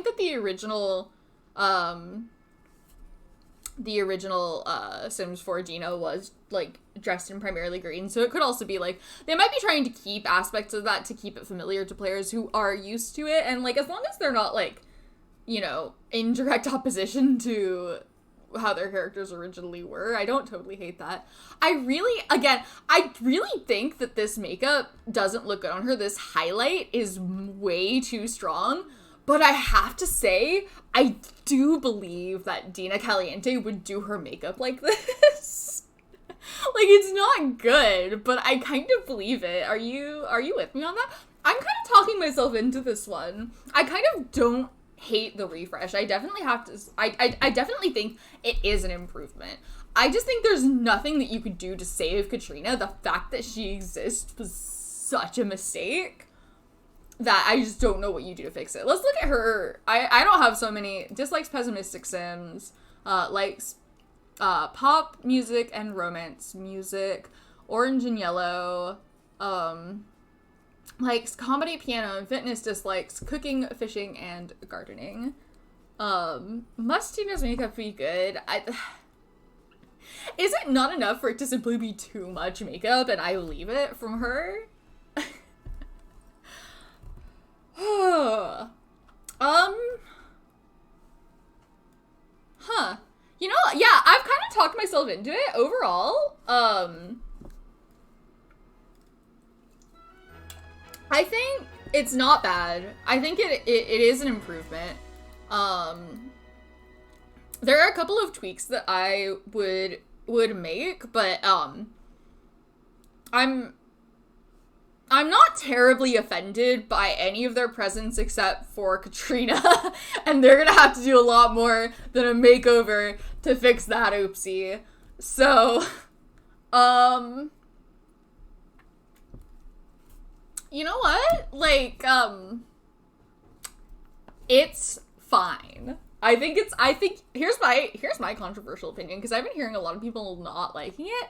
that the original Sims 4 Dino was, like, dressed in primarily green, so it could also be, like, they might be trying to keep aspects of that to keep it familiar to players who are used to it, and, like, as long as they're not, like, you know, in direct opposition to how their characters originally were, I don't totally hate that. I really think that this makeup doesn't look good on her. This highlight is way too strong. But I have to say, I do believe that Dina Caliente would do her makeup like this. Like, it's not good, but I kind of believe it. Are you with me on that? I'm kind of talking myself into this one. I kind of don't hate the refresh. I definitely have to, I definitely think it is an improvement. I just think there's nothing that you could do to save Katrina. The fact that she exists was such a mistake that I just don't know what you do to fix it. Let's look at her. I don't have so many. Dislikes pessimistic Sims. Likes pop music and romance music. Orange and yellow. Likes comedy, piano, and fitness. Dislikes cooking, fishing, and gardening. Must Tina's makeup be good? Is it not enough for it to simply be too much makeup and I leave it from her? You know, yeah, I've kind of talked myself into it overall. I think it's not bad. I think it is an improvement. There are a couple of tweaks that I would make, but I'm not terribly offended by any of their presence except for Katrina, and they're gonna have to do a lot more than a makeover to fix that oopsie. So, you know what? Like, it's fine. Here's my controversial opinion, because I've been hearing a lot of people not liking it.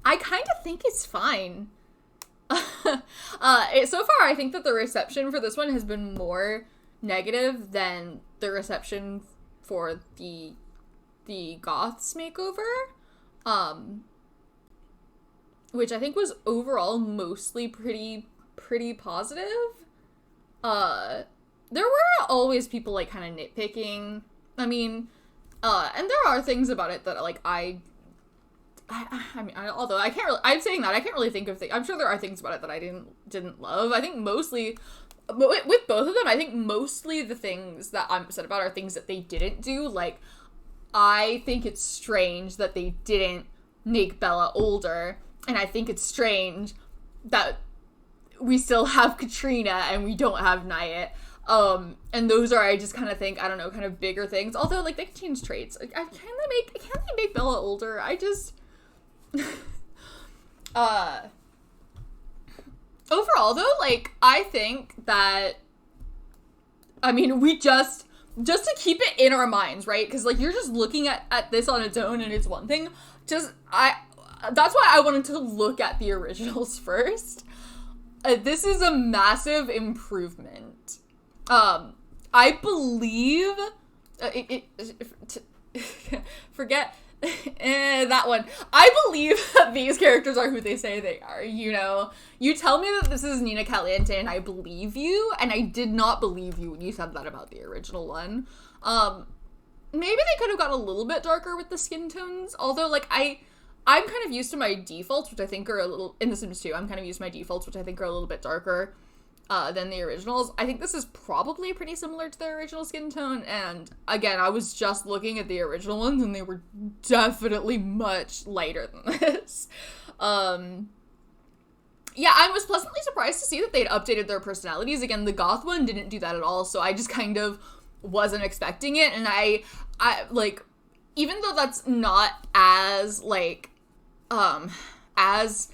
I kind of think it's fine. So far, I think that the reception for this one has been more negative than the reception for the Goths makeover, which I think was overall mostly pretty positive. there were always people, like, kind of nitpicking. I mean, and there are things about it that, like, although I can't really, I'm saying that, I can't really think of things, I'm sure there are things about it that I didn't love. I think mostly, with both of them, I think mostly the things that I'm upset about are things that they didn't do. Like, I think it's strange that they didn't make Bella older, and I think it's strange that we still have Katrina and we don't have Nyatt. And those are, I just kind of think, I don't know, kind of bigger things. Although, like, they can change traits. Can they make Bella older? I just... Overall, though, like, I think that, I mean, we just to keep it in our minds, right? Because, like, you're just looking at this on its own and it's one thing. That's why I wanted to look at the originals first. This is a massive improvement. I believe, forget that one. I believe that these characters are who they say they are, you know? You tell me that this is Nina Caliente and I believe you, and I did not believe you when you said that about the original one. Maybe they could have got a little bit darker with the skin tones, although, like, I'm kind of used to my defaults, which I think are a little, in The Sims 2, I'm kind of used to my defaults, which I think are a little bit darker than the originals. I think this is probably pretty similar to the original skin tone, and again, I was just looking at the original ones, and they were definitely much lighter than this. Yeah, I was pleasantly surprised to see that they'd updated their personalities. Again, the Goth one didn't do that at all, so I just kind of wasn't expecting it, and I like, even though that's not as, like, as,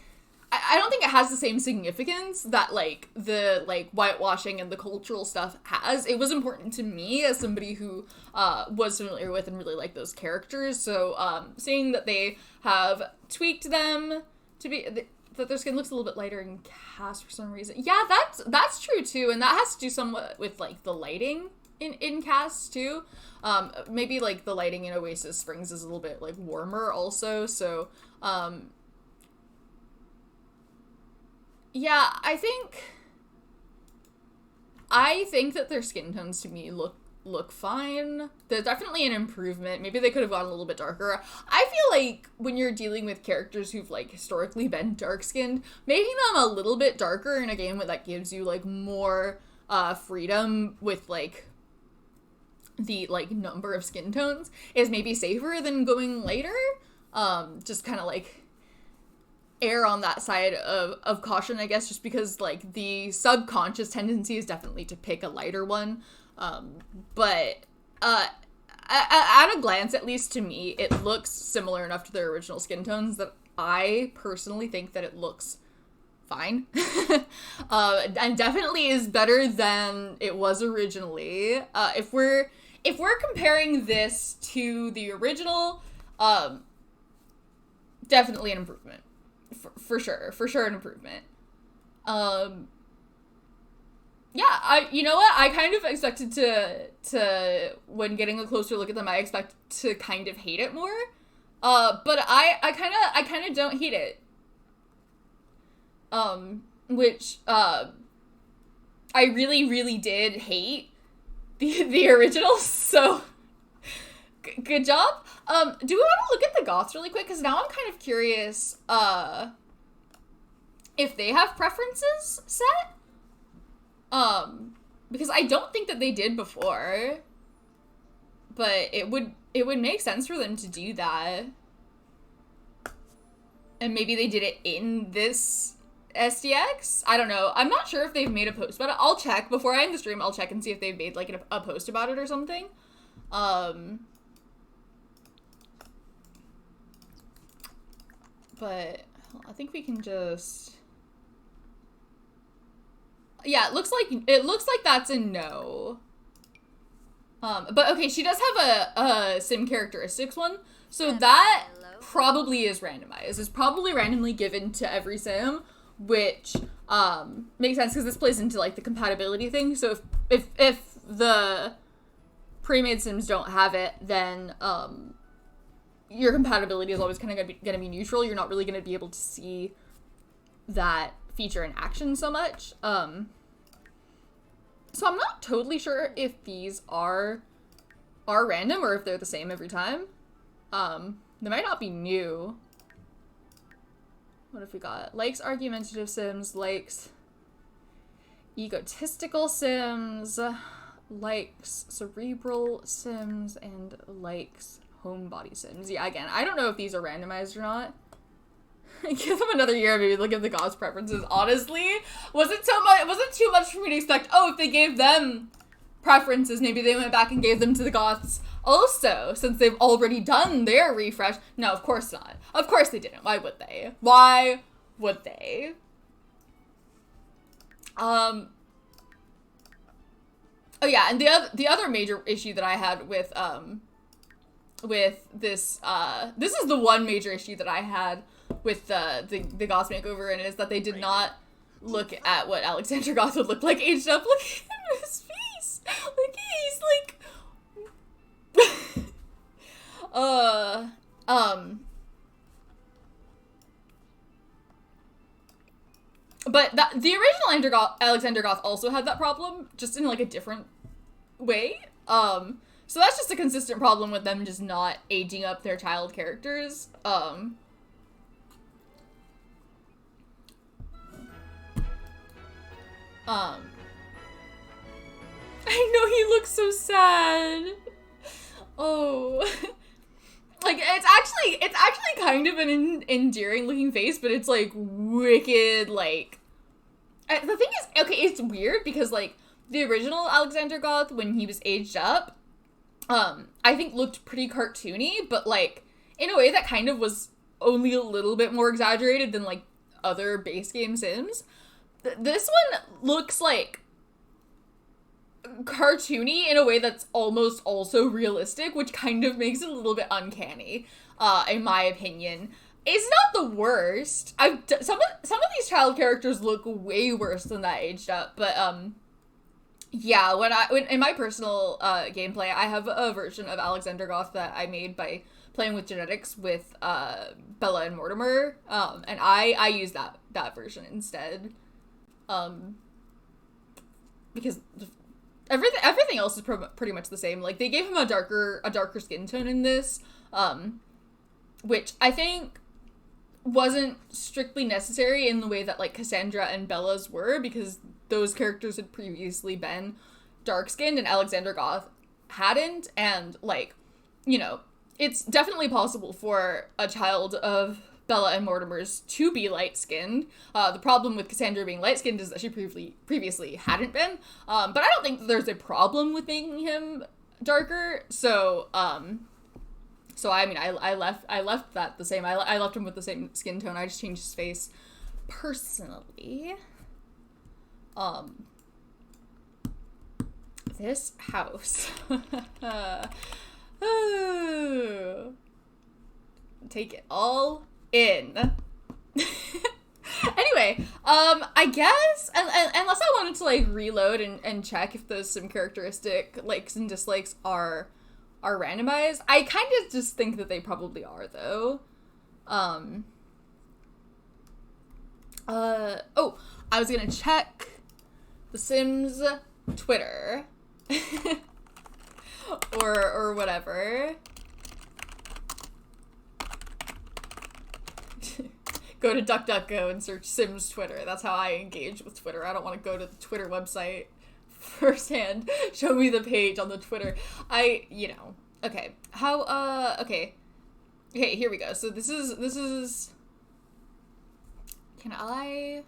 I don't think it has the same significance that, like, the, like, whitewashing and the cultural stuff has. It was important to me as somebody who, was familiar with and really liked those characters, so, seeing that they have tweaked them to be, that their skin looks a little bit lighter in cast for some reason. Yeah, that's true, too, and that has to do somewhat with, like, the lighting in cast, too. Maybe, like, the lighting in Oasis Springs is a little bit, like, warmer also, so, yeah, I think that their skin tones to me look fine. There's definitely an improvement. Maybe they could have gone a little bit darker. I feel like when you're dealing with characters who've, like, historically been dark-skinned, making them a little bit darker in a game that gives you, like, more freedom with, like, the, like, number of skin tones is maybe safer than going lighter. Just kind of, like, err on that side of caution, I guess, just because, like, the subconscious tendency is definitely to pick a lighter one. But at a glance, at least to me, it looks similar enough to their original skin tones that I personally think that it looks fine. And definitely is better than it was originally. If we're comparing this to the original, definitely an improvement. For sure an improvement. Yeah, you know what? I kind of expected to when getting a closer look at them, I expect to kind of hate it more. But I kind of don't hate it. Which, I really, really did hate the originals, so good job. Do we want to look at the Goths really quick? Because now I'm kind of curious, if they have preferences set. Because I don't think that they did before, but it would make sense for them to do that. And maybe they did it in this SDX? I don't know. I'm not sure if they've made a post about it. I'll check. Before I end the stream, I'll check and see if they've made, like, a post about it or something. But I think we can just... Yeah, it looks like that's a no. But okay, she does have a sim characteristics one, so that probably is randomized. It's probably randomly given to every sim, which makes sense because this plays into, like, the compatibility thing. So if the pre-made sims don't have it, then your compatibility is always kind of gonna be neutral. You're not really gonna be able to see that feature in action so much. So I'm not totally sure if these are random or if they're the same every time. They might not be new. What have we got? Likes argumentative sims, likes egotistical sims, likes cerebral sims, and likes homebody sims. Yeah, again, I don't know if these are randomized or not. Give them another year, maybe look at the Goths preferences. Honestly, wasn't too much for me to expect. Oh, if they gave them preferences, maybe they went back and gave them to the Goths also, since they've already done their refresh. No, of course not. Of course they didn't. Why would they? Why would they? Oh yeah, and the other major issue that I had with this this is the one major issue that I had with the Goths makeover, and it is that they did not look at what Alexander Goth would look like aged up. Look at his face. Like he's like but the original Alexander Goth also had that problem, just in like a different way. So that's just a consistent problem with them just not aging up their child characters. I know, he looks so sad. Oh. Like, it's actually kind of an endearing looking face, but it's like wicked, like, the thing is, okay, it's weird because like the original Alexander Goth, when he was aged up, I think looked pretty cartoony, but like in a way that kind of was only a little bit more exaggerated than like other base game sims. This one looks like cartoony in a way that's almost also realistic, which kind of makes it a little bit uncanny, in my opinion. It's not the worst. Some of these child characters look way worse than that aged up, but yeah, when in my personal gameplay, I have a version of Alexander Goth that I made by playing with genetics with Bella and Mortimer, and I use that version instead, because everything else is pretty much the same. Like, they gave him a darker skin tone in this, which I think wasn't strictly necessary in the way that like Cassandra and Bella's were, because those characters had previously been dark-skinned and Alexander Goth hadn't, and like, you know, it's definitely possible for a child of Bella and Mortimer's to be light-skinned. The problem with Cassandra being light-skinned is that she previously hadn't been, but I don't think that there's a problem with making him darker, so I mean, I left that the same. I left him with the same skin tone. I just changed his face personally. This house. Oh. Take it all in. Anyway, I guess, unless I wanted to like reload and check if those sim characteristic likes and dislikes are randomized. I kind of just think that they probably are, though. Oh, I was gonna check the Sims Twitter. or whatever. Go to DuckDuckGo and search Sims Twitter. That's how I engage with Twitter. I don't want to go to the Twitter website firsthand. Show me the page on the Twitter. Okay. Okay, here we go. So this is can I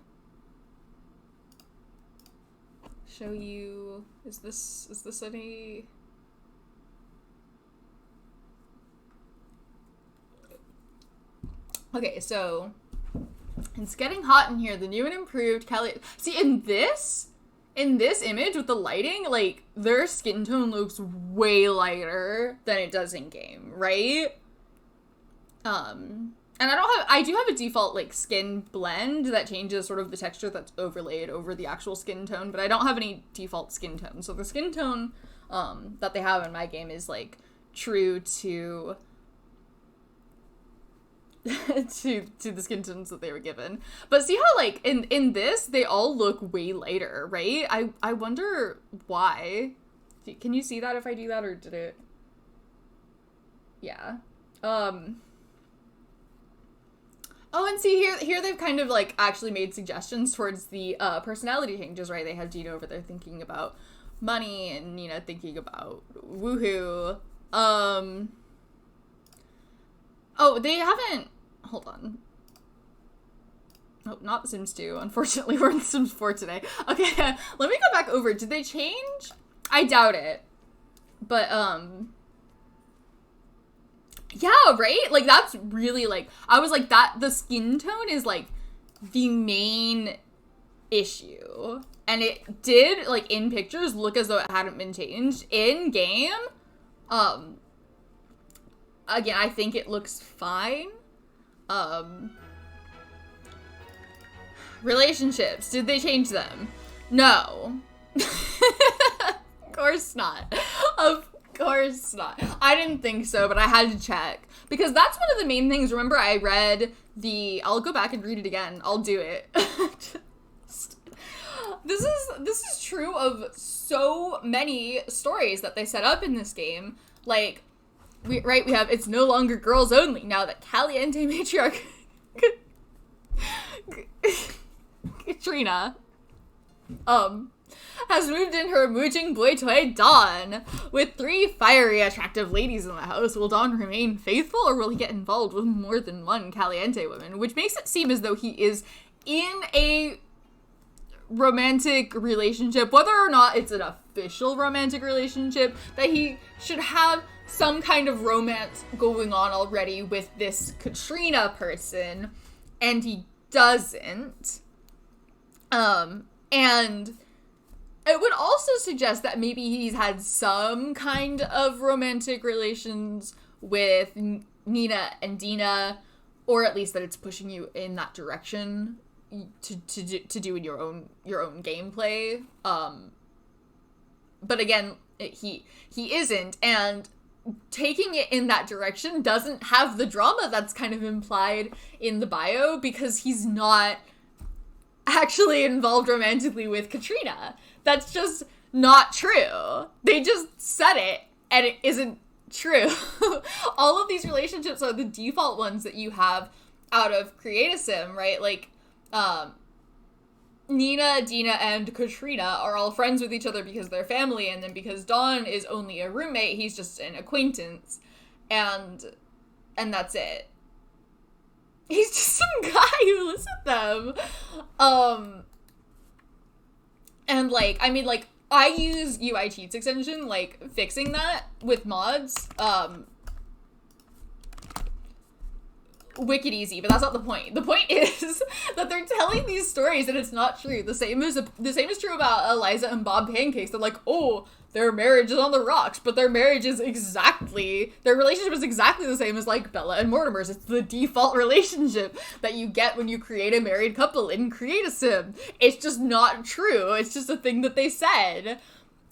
show you, is this any, okay, so it's getting hot in here. The new and improved see, in this image with the lighting, like, their skin tone looks way lighter than it does in game, right? And I do have a default, like, skin blend that changes sort of the texture that's overlaid over the actual skin tone, but I don't have any default skin tone. So the skin tone, that they have in my game is, like, true to to the skin tones that they were given. But see how, like, in this, they all look way lighter, right? I wonder why. Can you see that if I do that, or did it? Yeah. Oh, and see, here they've kind of, like, actually made suggestions towards the personality changes, right? They have Dina over there thinking about money, and Nina thinking about woohoo. Oh, they haven't... Hold on. Oh, not Sims 2. Unfortunately, we're in Sims 4 today. Okay, let me go back over. Did they change? I doubt it. But, yeah, right? Like, that's really, like... I was like, the skin tone is, like, the main issue. And it did, like, in pictures, look as though it hadn't been changed. In game, again, I think it looks fine. Relationships, did they change them? No. Of course not. Of course not. I didn't think so, but I had to check. Because that's one of the main things. Remember, I read I'll go back and read it again. I'll do it. This is true of so many stories that they set up in this game. Like, we have it's no longer girls only now that Caliente matriarch Katrina has moved in her mooching boy toy Dawn. With 3 fiery, attractive ladies in the house, will Dawn remain faithful, or will he get involved with more than one Caliente woman? Which makes it seem as though he is in a romantic relationship, whether or not it's an official romantic relationship, that he should have some kind of romance going on already with this Katrina person, and he doesn't. And it would also suggest that maybe he's had some kind of romantic relations with Nina and Dina, or at least that it's pushing you in that direction to do in your own gameplay. But again, he isn't, and taking it in that direction doesn't have the drama that's kind of implied in the bio, because he's not actually involved romantically with Katrina. That's just not true. They just said it, and it isn't true. All of these relationships are the default ones that you have out of Create a Sim, right? Like, Nina, Dina, and Katrina are all friends with each other because they're family, and then because Dawn is only a roommate, he's just an acquaintance, and that's it. He's just some guy who lives with them. And, like, I mean, like, I use UI Cheats extension, like, fixing that with mods, wicked easy, but that's not the point. The point is that they're telling these stories and it's not true. The same is true about Eliza and Bob Pancakes. They're like, oh, their marriage is on the rocks, but their relationship is exactly the same as, like, Bella and Mortimer's. It's the default relationship that you get when you create a married couple in Create a Sim. It's just not true. It's just a thing that they said.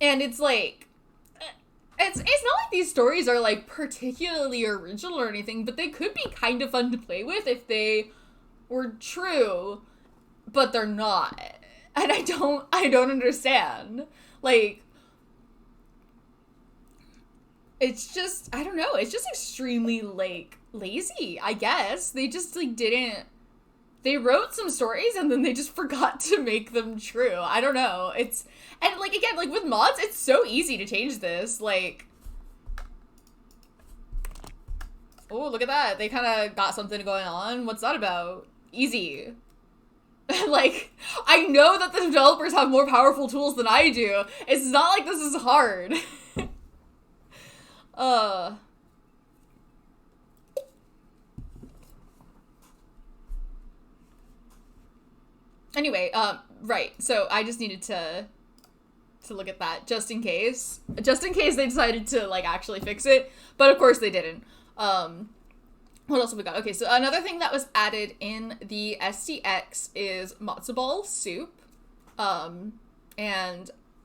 And it's like, it's not like these stories are, like, particularly original or anything, but they could be kind of fun to play with if they were true, but they're not. And I don't understand. Like, it's just, I don't know, it's just extremely, like, lazy, I guess. They just, like, they wrote some stories and then they just forgot to make them true. I don't know. And, like, again, like, with mods, it's so easy to change this. Like, oh, look at that. They kind of got something going on. What's that about? Easy. Like, I know that the developers have more powerful tools than I do. It's not like this is hard. Anyway, right, so I just needed to look at that, just in case they decided to, like, actually fix it, but of course they didn't. What else have we got? Okay, so another thing that was added in the SDX is matzo ball soup, and,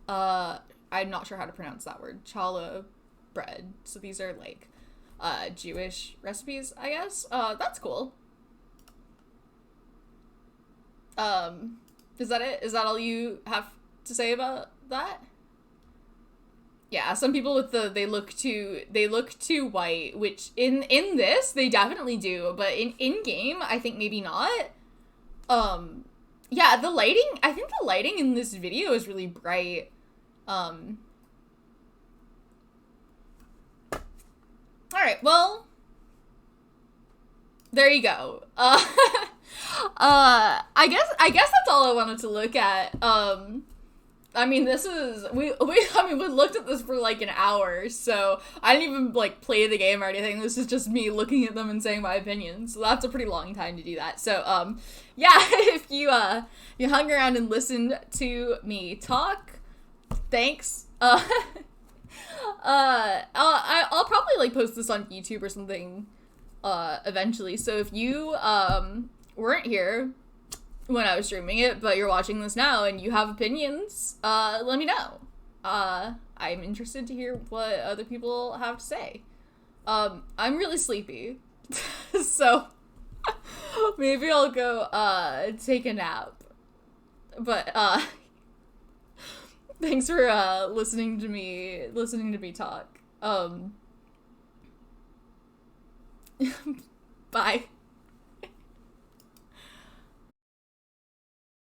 I'm not sure how to pronounce that word, challah bread, so these are, like, Jewish recipes, I guess. That's cool. Is that it? Is that all you have to say about that? Yeah, some people with they look too white, which in this they definitely do, but in game I think maybe not. Yeah, I think the lighting in this video is really bright. All right, well, there you go. I guess that's all I wanted to look at. I mean, this is we looked at this for like an hour, so I didn't even like play the game or anything. This is just me looking at them and saying my opinion. So that's a pretty long time to do that. So yeah, if you hung around and listened to me talk, thanks. I'll probably like post this on YouTube or something eventually. So if you weren't here when I was streaming it, but you're watching this now and you have opinions, let me know. I'm interested to hear what other people have to say. I'm really sleepy, so maybe I'll go take a nap. But thanks for listening to me talk. Bye.